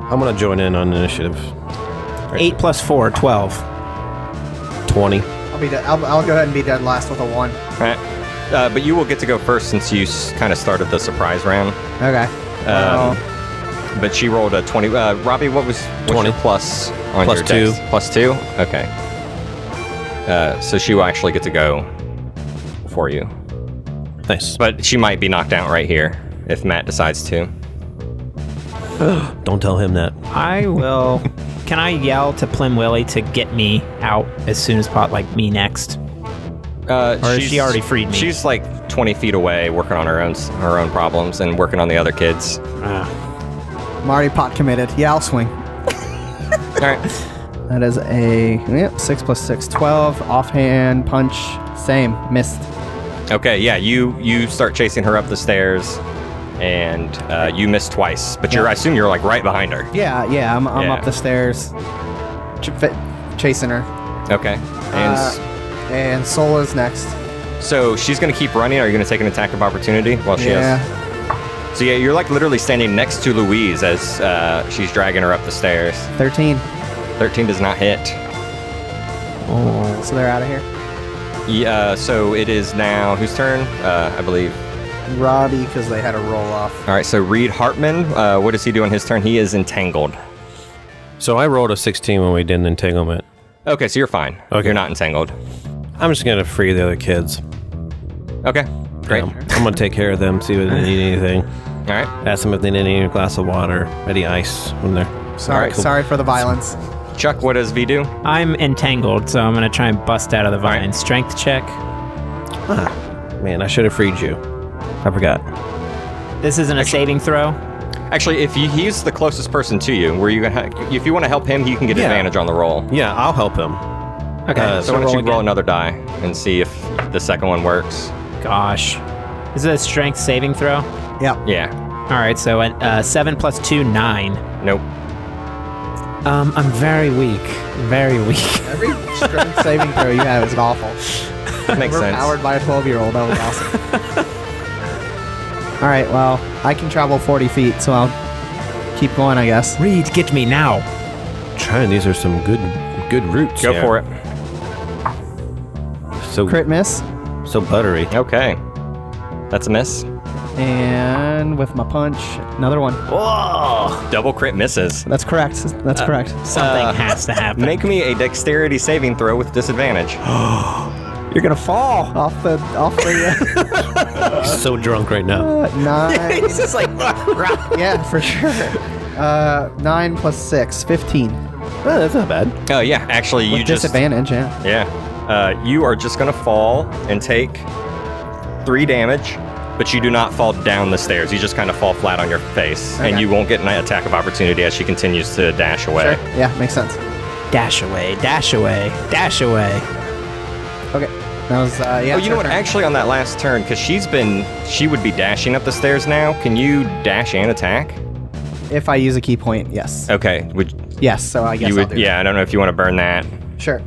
I'm going to join in on initiative. 8 plus 4, 12. 20. I'll go ahead and be dead last with a 1. All right. But you will get to go first since you kind of started the surprise round. Okay. But she rolled a 20. Robbie, what's 20 your plus on Plus your 2. dex? Plus 2? Okay. So she will actually get to go for you. Nice. But she might be knocked out right here if Matt decides to. Don't tell him that. I will. Can I yell to Plim Willie to get me out as soon as possible? Like me next. Or has she already freed me? She's like 20 feet away, working on her own problems and working on the other kids. I'm already pot committed. Yeah, I'll swing. All right. That is a 6 plus 6, 12. Offhand punch, same, missed. Okay, yeah, you start chasing her up the stairs, and you miss twice. But I assume you're like right behind her. Yeah, I'm up the stairs, chasing her. Okay, And Sola's next. so she's gonna keep running. Are you gonna take an attack of opportunity while she has? So yeah, you're like literally standing next to Louise as she's dragging her up the stairs. 13. 13 does not hit. So they're out of here. Yeah, so it is now whose turn? I believe. Robbie, because they had a roll off. All right, so Reid Harpman, what does he do on his turn? He is entangled. So I rolled a 16 when we did an entanglement. Okay, so you're fine. Okay. You're not entangled. I'm just going to free the other kids. Okay, great. I'm going to take care of them, see if they need anything. All right. Ask them if they need any glass of water, any ice when they're... Sorry, Alright, cool. sorry for the violence. Chuck, what does V do? I'm entangled, so I'm going to try and bust out of the vine. Alright. Strength check. Man, I should have freed you. I forgot. This isn't a saving throw. Actually, if he's the closest person to you, where you gonna if you want to help him, you can get Yeah. advantage on the roll. Yeah, I'll help him. Okay, So why don't you roll again. another die and see if the second one works? Gosh. Is it a strength saving throw? Yep. Yeah. All right, so 7 plus 2, 9. Nope. I'm very weak. Very weak. Every strength saving throw you have is awful. Makes We're sense. powered by a 12-year-old. That was awesome. All right, well, I can travel 40 feet, so I'll keep going, I guess. Reid, get me now. Trying, these are some good roots. Go for it. So Crit miss. So buttery. Okay. That's a miss. And with my punch, another one. Whoa! Double crit misses. That's correct. That's correct. Something has to happen. Make me a dexterity saving throw with disadvantage. You're gonna fall off the. He's so drunk right now. 9. He's just like, Yeah, for sure. 9 plus 6, 15. Oh, that's not bad. Oh yeah, actually you With just disadvantage, yeah. you are just gonna fall and take 3 damage, but you do not fall down the stairs. You just kind of fall flat on your face, and Okay. you won't get an attack of opportunity as she continues to dash away. Sure. Yeah, makes sense. dash away, dash away, dash away. Okay. That was, yeah. Oh, you know what? turn. Actually, on that last turn, because she would be dashing up the stairs now. Can you dash and attack? If I use a key point, yes. Okay. Would Yes, so I guess you I'll would? do Yeah, I don't know if you want to burn that. that. Sure.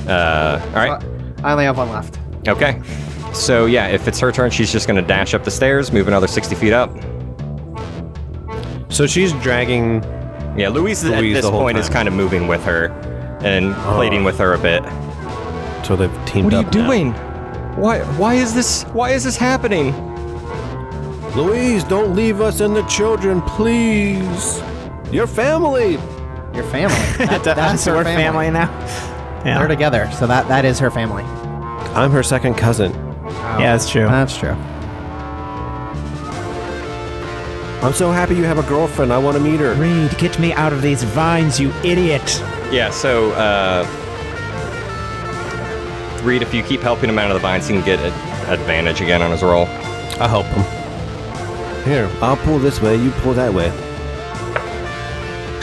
All right. I only have one left. Okay. So yeah, if it's her turn, she's just going to dash up the stairs, move another 60 feet up. So she's dragging. Yeah, Louise at Louise this the whole point is time. kind of moving with her and pleading with her a bit. So they've teamed What are up. you now. doing? Why is this happening? Louise, don't leave us and the children, please. Your family. Your family. That's So her we're family now. Yeah, They're together, so that is her family. I'm her second cousin. yeah, that's true. That's true. I'm so happy you have a girlfriend. I want to meet her. Reid, get me out of these vines, you idiot. Yeah, so Reid, if you keep helping him out of the vines, he can get advantage again on his roll. I'll help him. Here, I'll pull this way. You pull that way.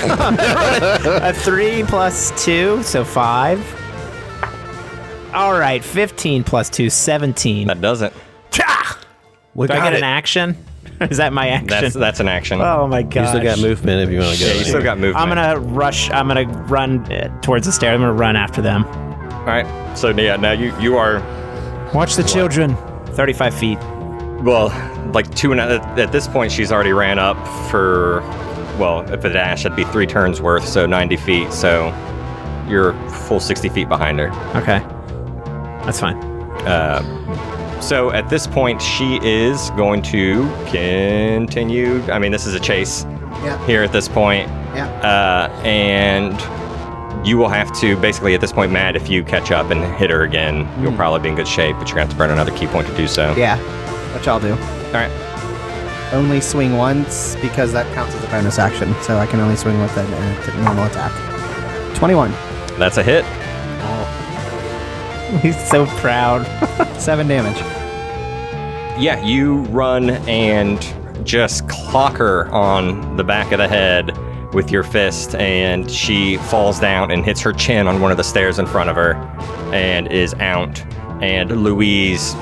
A 3 plus 2, so 5. All right, 15 plus 2, 17. That doesn't. Cha! We Do I got get it. an action? Is that my action? That's an action. Oh my You god. still got movement if you want to go. Yeah, you still got movement. I'm gonna rush. I'm gonna run towards the stair. I'm gonna run after them. All right. So yeah, now you are Watch the children. 35 feet. well, like at this point she's already ran up for if a dash that'd be 3 turns worth, so 90 feet. So you're full 60 feet behind her. Okay, that's fine. So at this point, she is going to continue. I mean, this is a chase Yeah. here at this point. Yeah. And you will have to, basically at this point, Matt, if you catch up and hit her again, you'll probably be in good shape, but you're going to have to burn another key point to do so. Yeah. Which I'll do. All right. Only swing once because that counts as a bonus action, so I can only swing with a normal attack. 21. That's a hit. He's so proud. 7 damage. Yeah, you run and just clock her on the back of the head with your fist, and she falls down and hits her chin on one of the stairs in front of her and is out. And Louise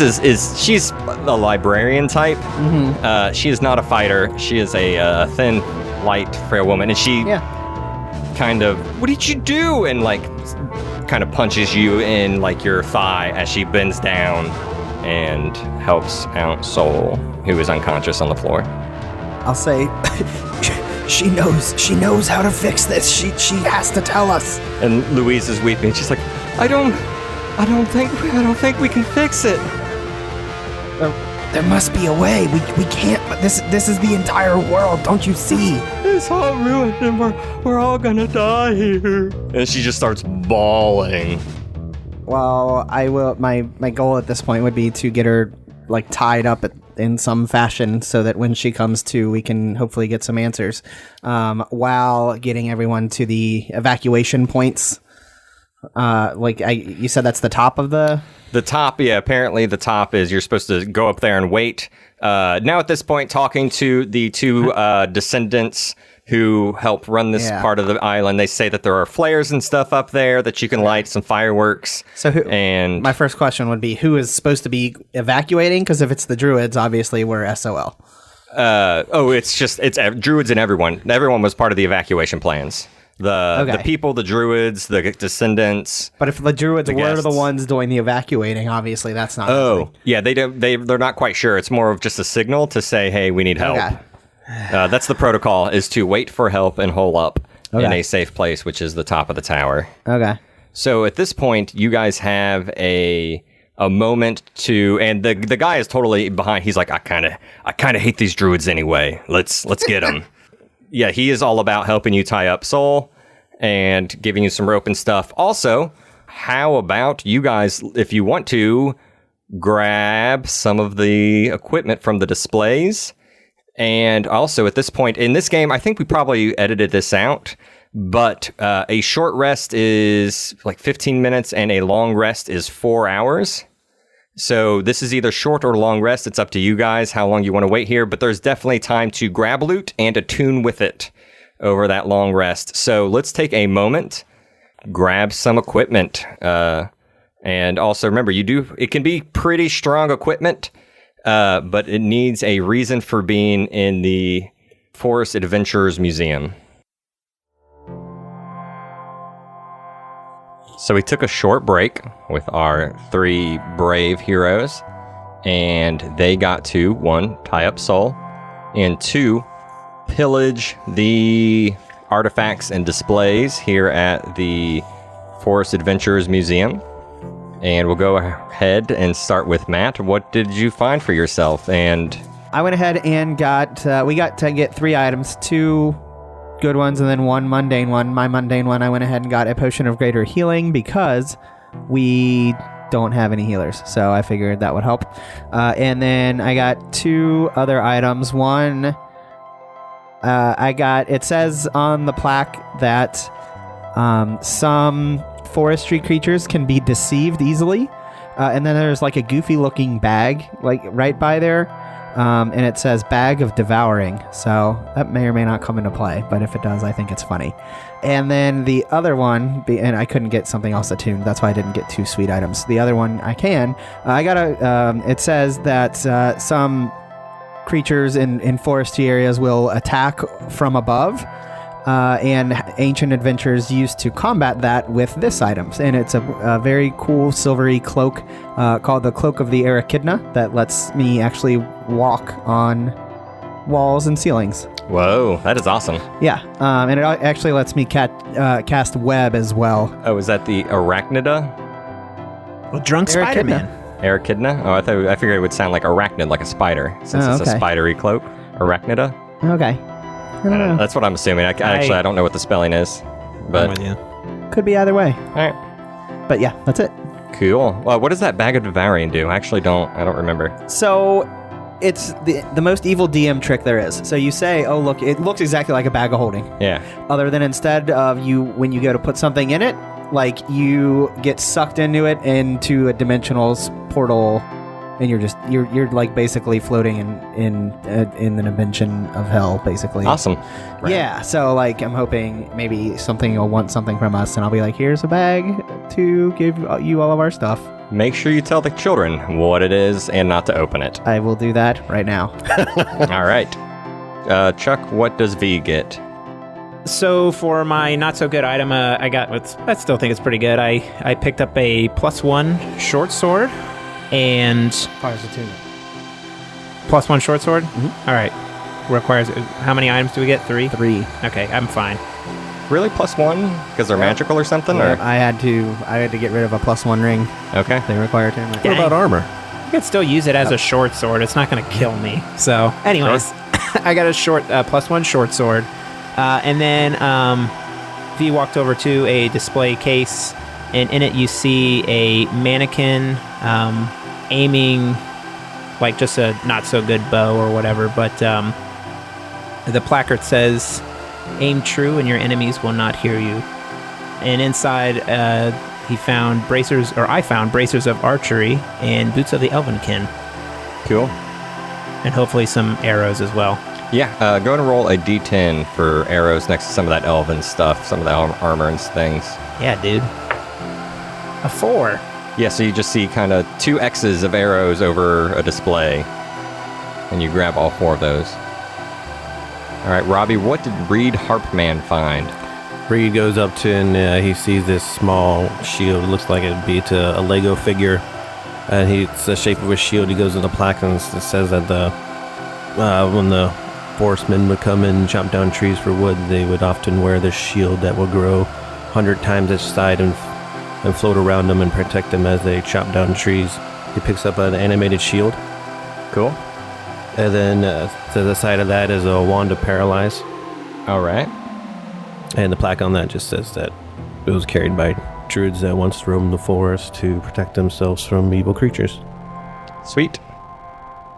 is she's a librarian type. Mm-hmm. She is not a fighter. She is a thin, light, frail woman, and she kind of, what did you do? And like kind of punches you in like your thigh as she bends down and helps out Soul, who is unconscious on the floor. I'll say, she knows how to fix this. She has to tell us. And Louise is weeping. She's like, I don't think we can fix it. There must be a way. We can't. This is the entire world. Don't you see? It's all ruined, and we're all gonna die here. And she just starts bawling. Well, I will. My goal at this point would be to get her like tied up in some fashion, so that when she comes to, we can hopefully get some answers, while getting everyone to the evacuation points. You said that's the top of the top. Yeah, apparently the top is you're supposed to go up there and wait. Now at this point, talking to the two descendants who help run this part of the island, they say that there are flares and stuff up there that you can light, some fireworks. So my first question would be, who is supposed to be evacuating? Because if it's the druids, obviously we're SOL. It's druids and everyone. Everyone was part of the evacuation plans. The people, the druids, the descendants. But if the druids were the ones doing the evacuating, obviously that's not. Yeah, they're not quite sure. It's more of just a signal to say, hey, we need help. Okay. That's the protocol, is to wait for help and hole up in a safe place, which is the top of the tower. Okay. So at this point, you guys have a moment to, and the guy is totally behind. He's like, I kind of hate these druids anyway. Let's get them. Yeah, he is all about helping you tie up Soul and giving you some rope and stuff. Also, how about you guys, if you want to, grab some of the equipment from the displays? And also, at this point in this game, I think we probably edited this out, but a short rest is like 15 minutes and a long rest is 4 hours. So this is either short or long rest. It's up to you guys how long you want to wait here, but there's definitely time to grab loot and attune with it over that long rest. So let's take a moment, grab some equipment. And also remember, it can be pretty strong equipment, but it needs a reason for being in the Forest Adventurers Museum. So we took a short break with our 3 brave heroes, and they got to, 1, tie up Soul, and 2, pillage the artifacts and displays here at the Forest Adventurers Museum. And we'll go ahead and start with Matt. What did you find for yourself? And I went ahead and we got to get 3 items, 2 good ones and then 1 mundane one. My mundane one, I went ahead and got a potion of greater healing because we don't have any healers, so I figured that would help. And then I got 2 other items. One, it says on the plaque that some forestry creatures can be deceived easily, and then there's like a goofy looking bag like right by there. And it says Bag of Devouring, so that may or may not come into play, but if it does, I think it's funny. And then the other one, and I couldn't get something else attuned, that's why I didn't get 2 sweet items. The other one I can. It says that some creatures in foresty areas will attack from above, and ancient adventurers used to combat that with this item. And it's a very cool silvery cloak called the Cloak of the Echidna that lets me actually walk on walls and ceilings. Whoa, that is awesome. Yeah, and it actually lets me cast web as well. Oh, is that the Arachnida? Well, drunk Spider-Man. Arachidna? Oh, I figured it would sound like arachnid, like a spider, since it's a spidery cloak. Arachnida? Okay. I don't know. That's what I'm assuming. I don't know what the spelling is, but I'm with you. Could be either way. All right. But yeah, that's it. Cool. Well, what does that Bag of Devouring do? I don't remember. So it's the most evil DM trick there is. So you say, oh, look, it looks exactly like a bag of holding. Yeah. Other than instead of when you go to put something in it, like you get sucked into a dimensional portal, and you're like basically floating in the dimension of hell, basically. Awesome. Yeah, so like I'm hoping maybe something will want something from us, and I'll be like, here's a bag to give you all of our stuff. Make sure you tell the children what it is and not to open it. I will do that right now. All right. Chuck, what does V get? So for my not so good item, I still think it's pretty good. I picked up a +1 short sword and Fires attunement. +1 short sword. Mm-hmm. All right. Requires how many items do we get? 3. 3. Okay, I'm fine. Really, +1 because they're magical or something? Yeah, Or I had to get rid of a +1 ring. okay. They require attunement. What about armor? I could still use it as a short sword. It's not going to kill me. So, anyways, I got a +1 short sword. And then V walked over to a display case, and in it you see a mannequin aiming like just a not so good bow or whatever. But the placard says, "Aim true and your enemies will not hear you." And inside I found bracers of archery and boots of the elvenkin. Cool. And hopefully some arrows as well. Yeah, go ahead and roll a d10 for arrows next to some of that elven stuff, some of the armor and things. Yeah, dude. A 4. Yeah, so you just see kind of 2 X's of arrows over a display, and you grab all 4 of those. All right, Robbie, what did Reid Harpman find? Reid goes up to and he sees this small shield. It looks like it'd be to a Lego figure. And it's the shape of a shield. He goes to the plaque and it says that when the forestmen would come and chop down trees for wood, they would often wear this shield that would grow 100 times its size and float around them and protect them as they chop down trees. He picks up an animated shield. Cool. And then to the side of that is a wand to paralyze. All right. And the plaque on that just says that it was carried by druids that once roamed the forest to protect themselves from evil creatures. Sweet.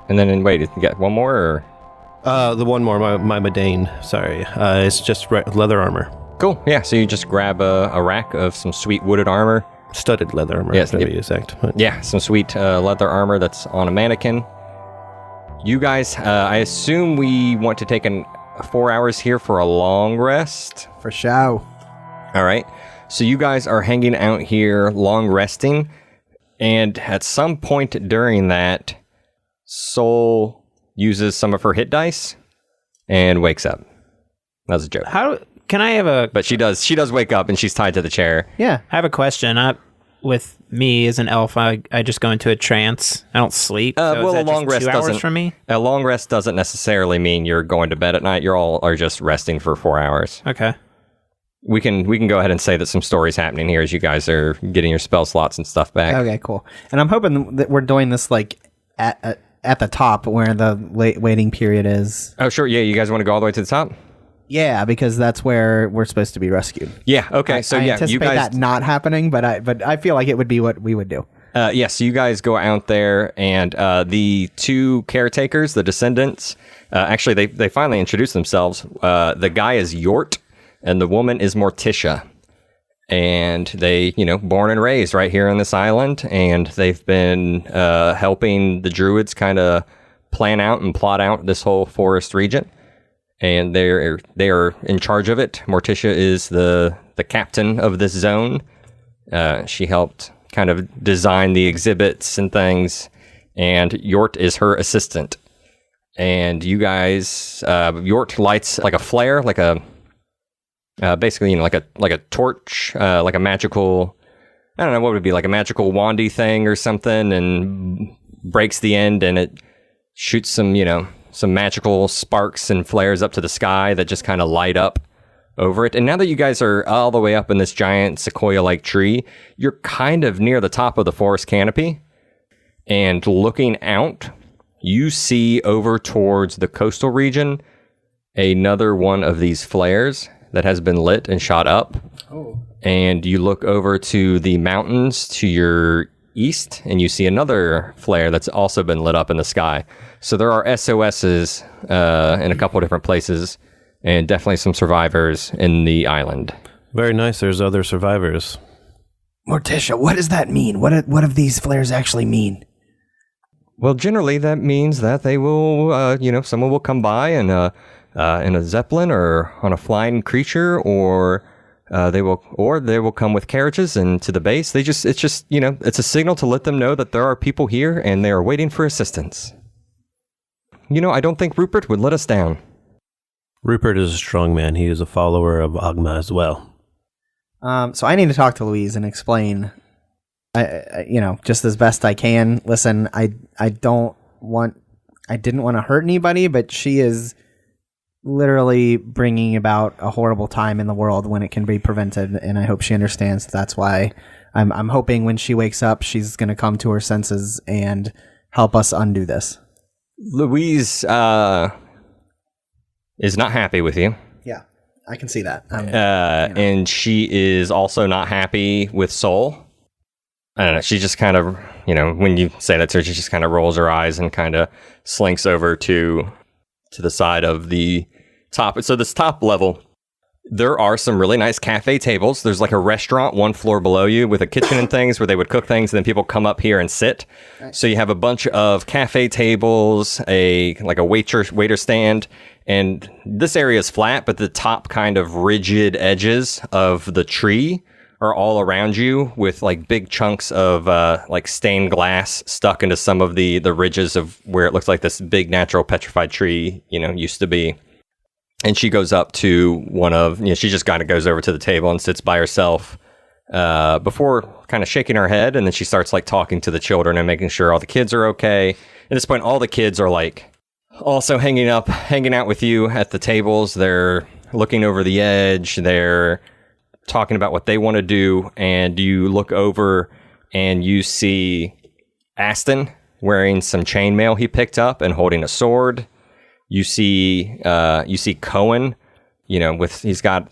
And then, wait, you got one more? Or? The one more, my Medane, sorry. It's just leather armor. Cool. Yeah, so you just grab a rack of some sweet wooded armor. Studded leather armor, yes, to be exact. But yeah, some sweet leather armor that's on a mannequin. You guys, I assume we want to take 4 hours here for a long rest. For show. All right. So you guys are hanging out here, long resting, and at some point during that, Soul uses some of her hit dice and wakes up. That was a joke. Can I have a... But she does wake up, and she's tied to the chair. Yeah. I have a question. With me as an elf, I just go into a trance. I don't sleep. So Well, is that a long just rest 2 hours doesn't. for me? A long rest doesn't necessarily mean you're going to bed at night. You all are just resting for 4 hours. Okay. We can go ahead and say that some story's happening here as you guys are getting your spell slots and stuff back. Okay, cool. And I'm hoping that we're doing this like at the top where the waiting period is. Oh, sure. Yeah, you guys want to go all the way to the top? Yeah, because that's where we're supposed to be rescued. Yeah. Okay. I anticipate you guys that not happening, but I feel like it would be what we would do. So you guys go out there, and the 2 caretakers, the descendants, actually they finally introduce themselves. The guy is Yort, and the woman is Morticia. And they, born and raised right here on this island, and they've been helping the druids kind of plan out and plot out this whole forest region. And they are in charge of it. Morticia is the captain of this zone. She helped kind of design the exhibits and things, and Yort is her assistant. And you guys, Yort lights like a flare, like a basically like a torch, like a magical, I don't know what would it be, like a magical wandy thing or something, and breaks the end, and it shoots some magical sparks and flares up to the sky that just kind of light up over it. And now that you guys are all the way up in this giant sequoia-like tree, you're kind of near the top of the forest canopy. And looking out, you see over towards the coastal region another one of these flares that has been lit and shot up. Oh. And you look over to the mountains to your east, and you see another flare that's also been lit up in the sky. So there are SOSs in a couple of different places, and definitely some survivors in the island. Very nice. There's other survivors. Morticia, what does that mean? What do these flares actually mean? Well, generally that means that they will, someone will come by in a zeppelin or on a flying creature, or they will come with carriages and to the base. It's a signal to let them know that there are people here and they are waiting for assistance. I don't think Rupert would let us down. Rupert is a strong man. He is a follower of Agma as well. So I need to talk to Louise and explain, just as best I can. Listen, I didn't want to hurt anybody, but she is literally bringing about a horrible time in the world when it can be prevented, and I hope she understands. That's why I'm hoping when she wakes up, she's going to come to her senses and help us undo this. Louise is not happy with you. Yeah, I can see that. And she is also not happy with Soul. I don't know. She just kind of, when you say that to her, she just kind of rolls her eyes and kind of slinks over to the side of the top. So this top level, there are some really nice cafe tables. There's like a restaurant one floor below you with a kitchen and things where they would cook things, and then people come up here and sit. Nice. So you have a bunch of cafe tables, a waiter stand, and this area is flat, but the top kind of rigid edges of the tree are all around you with like big chunks of like stained glass stuck into some of the ridges of where it looks like this big natural petrified tree, used to be. And she goes up to one of, she just kind of goes over to the table and sits by herself before kind of shaking her head. And then she starts like talking to the children and making sure all the kids are okay. At this point, all the kids are like also hanging out with you at the tables. They're looking over the edge. They're talking about what they want to do. And you look over and you see Aston wearing some chainmail he picked up and holding a sword. You see Cohen, he's got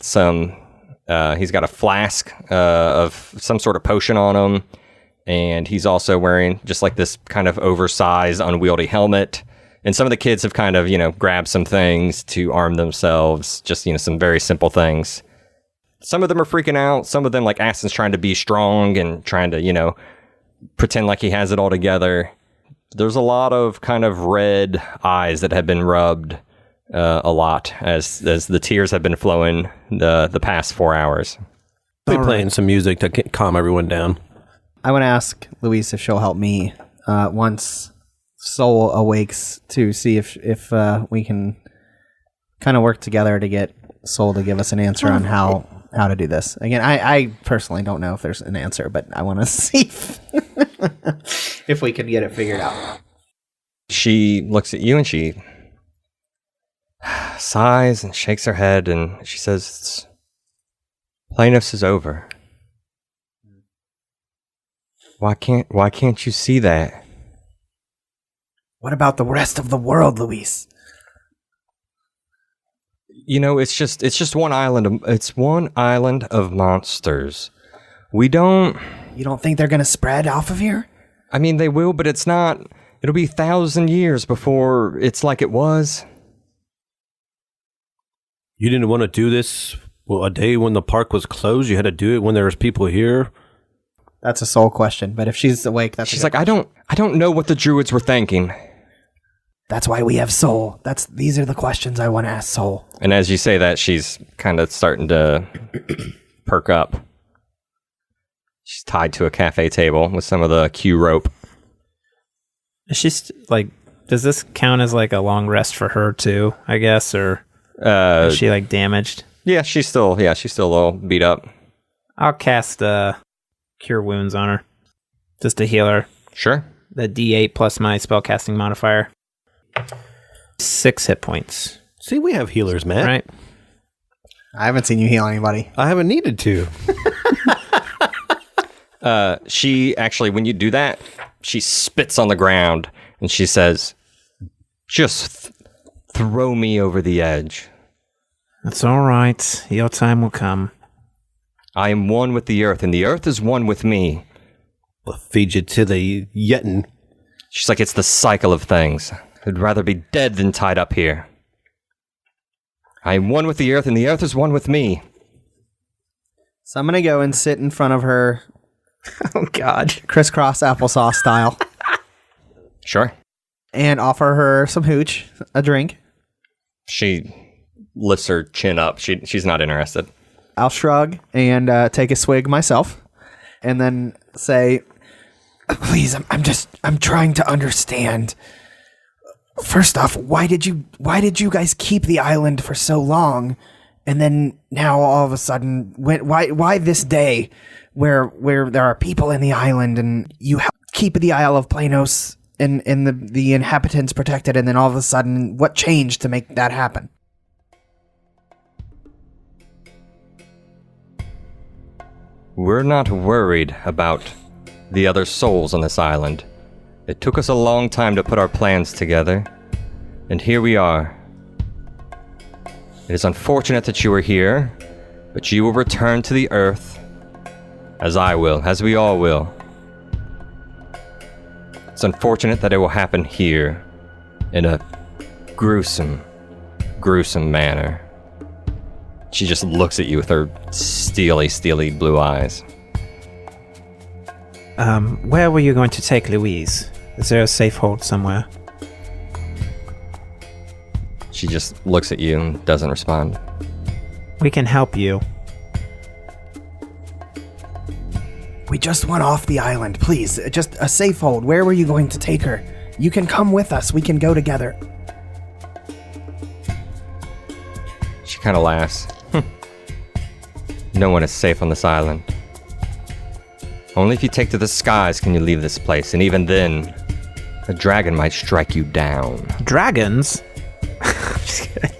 a flask of some sort of potion on him, and he's also wearing just like this kind of oversized, unwieldy helmet. And some of the kids have kind of, grabbed some things to arm themselves, just, some very simple things. Some of them are freaking out. Some of them, like Aston's trying to be strong and trying to, pretend like he has it all together. There's a lot of kind of red eyes that have been rubbed a lot as the tears have been flowing the past 4 hours. We're playing some music to calm everyone down. I want to ask Louise if she'll help me once Soul awakes to see if we can kind of work together to get Soul to give us an answer on how to do this. Again, I personally don't know if there's an answer, but I want to see if we can get it figured out. She looks at you and she sighs and shakes her head and she says, "Plaintiffs is over. Why can't you see that?" What about the rest of the world, Louise? It's just one island. It's one island of monsters. You don't think they're going to spread off of here? I mean, they will, but it's not. It'll be 1,000 years before it's like it was. You didn't want to do this a day when the park was closed? You had to do it when there was people here? That's a Soul question, but if she's awake, she's like, I don't know what the druids were thinking. That's why we have Soul. These are the questions I want to ask Soul. And as you say that, she's kind of starting to perk up. She's tied to a cafe table with some of the Q rope. Is she does this count as like a long rest for her too, I guess, or is she like damaged? Yeah, she's still a little beat up. I'll cast Cure Wounds on her just to heal her. Sure. The D8 plus my spellcasting modifier. 6 hit points. See, we have healers, Matt. Right. I haven't seen you heal anybody. I haven't needed to. She actually, when you do that, she spits on the ground and she says, "Just throw me over the edge." That's all right. Your time will come. I am one with the earth, and the earth is one with me. We'll feed you to the Yetin. She's like, it's the cycle of things. I'd rather be dead than tied up here. I am one with the earth, and the earth is one with me. So I'm going to go and sit in front of her. Oh, God. Crisscross applesauce style. Sure. And offer her some hooch, a drink. She lifts her chin up. She's not interested. I'll shrug and take a swig myself. And then say, please, I'm trying to understand. First off, why did you guys keep the island for so long? And then now all of a sudden, why this day where there are people in the island and you help keep the Isle of Planos and the inhabitants protected, and then all of a sudden, what changed to make that happen? We're not worried about the other souls on this island. It took us a long time to put our plans together, and here we are. It is unfortunate that you are here, but you will return to the earth, as I will, as we all will. It's unfortunate that it will happen here, in a gruesome, gruesome manner. She just looks at you with her steely blue eyes. Where were you going to take Louise? Is there a safe hold somewhere? She just looks at you and doesn't respond. We can help you. We just went off the island, please. Just a safe hold. Where were you going to take her? You can come with us. We can go together. She kind of laughs. No one is safe on this island. Only if you take to the skies can you leave this place, and even then, a dragon might strike you down. Dragons? Just kidding.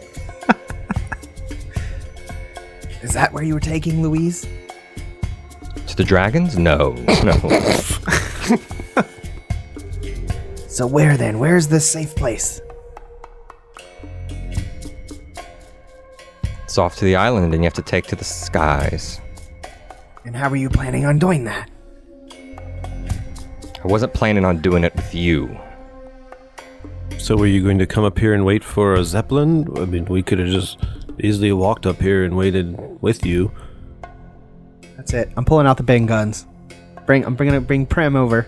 Is that where you were taking Louise? To the dragons? No. So where then? Where's this safe place? It's off to the island, and you have to take to the skies. And how are you planning on doing that? I wasn't planning on doing it with you. So were you going to come up here and wait for a Zeppelin? I mean, we could have just easily walked up here and waited with you. That's it. I'm pulling out the bang guns. I'm gonna bring Prim over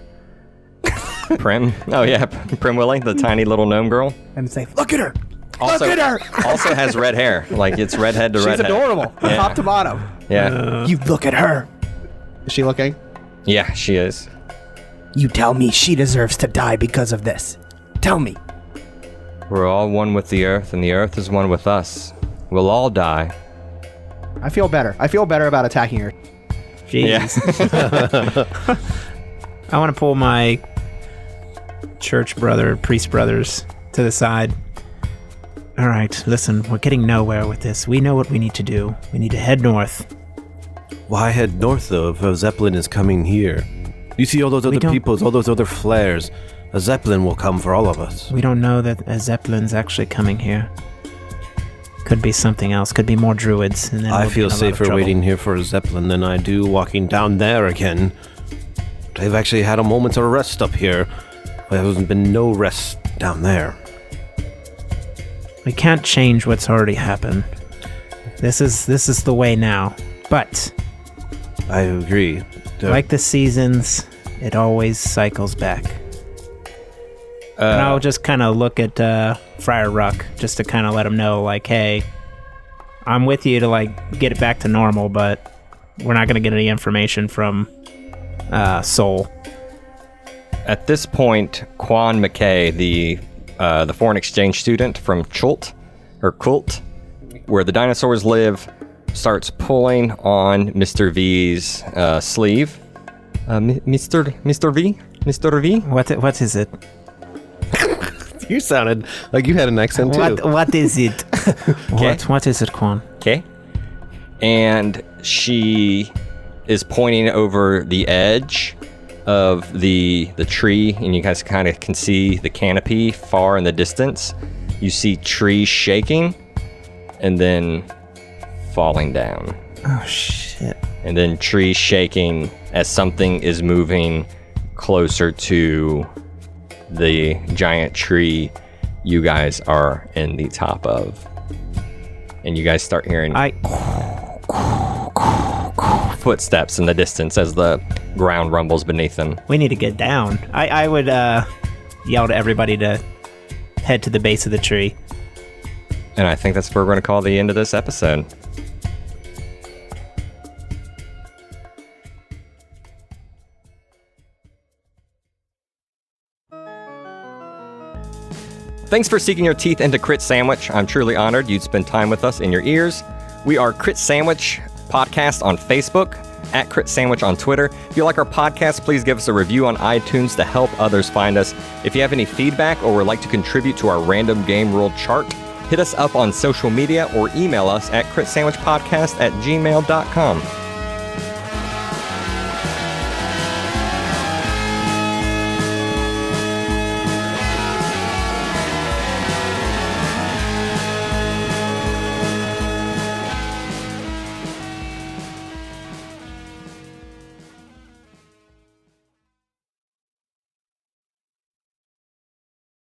Prim? Oh yeah, Prim Willie, the tiny little gnome girl. and say, "Look at her! Also, Look at her! also has red hair. Like, it's redhead to She's redhead. adorable, Yeah. top to bottom. Yeah. You look at her. Is she looking? Yeah, she is. You tell me she deserves to die because of this. Tell me." We're all one with the earth, and the earth is one with us. We'll all die. I feel better. I feel better about attacking her. Jeez. Yeah. I want to pull my priest brothers to the side. All right, listen, we're getting nowhere with this. We know what we need to do. We need to head north. Why head north, though, if a Zeppelin is coming here? You see all those other peoples, all those other flares. A Zeppelin will come for all of us. We don't know that a Zeppelin's actually coming here. Could be something else. Could be more druids. And then I we'll be feel in a lot of safer trouble. waiting here for a Zeppelin than I do walking down there again. They've actually had a moment of rest up here. There hasn't been no rest down there. We can't change what's already happened. This is the way now. But I agree. like the seasons, it always cycles back. And I'll just kind of look at Friar Ruck just to kind of let him know, like, hey, I'm with you to like get it back to normal, but we're not going to get any information from Soul. At this point, Quan McKay, the foreign exchange student from Kult, where the dinosaurs live, starts pulling on Mr. V's sleeve. Mr. V? What is it? You sounded like you had an accent, too. What is it? What is it, Quan? Okay. And she is pointing over the edge of the tree, and you guys kind of can see the canopy far in the distance. You see trees shaking and then falling down. Oh, shit. And then trees shaking as something is moving closer to the giant tree you guys are in the top of. And you guys start hearing footsteps in the distance as the ground rumbles beneath them. We need to get down. I would yell to everybody to head to the base of the tree. And I think that's where we're going to call the end of this episode. Thanks for sinking your teeth into Crit Sandwich. I'm truly honored you'd spend time with us in your ears. We are Crit Sandwich Podcast on Facebook, at Crit Sandwich on Twitter. If you like our podcast, please give us a review on iTunes to help others find us. If you have any feedback or would like to contribute to our random game rule chart, hit us up on social media or email us at critsandwichpodcast@gmail.com.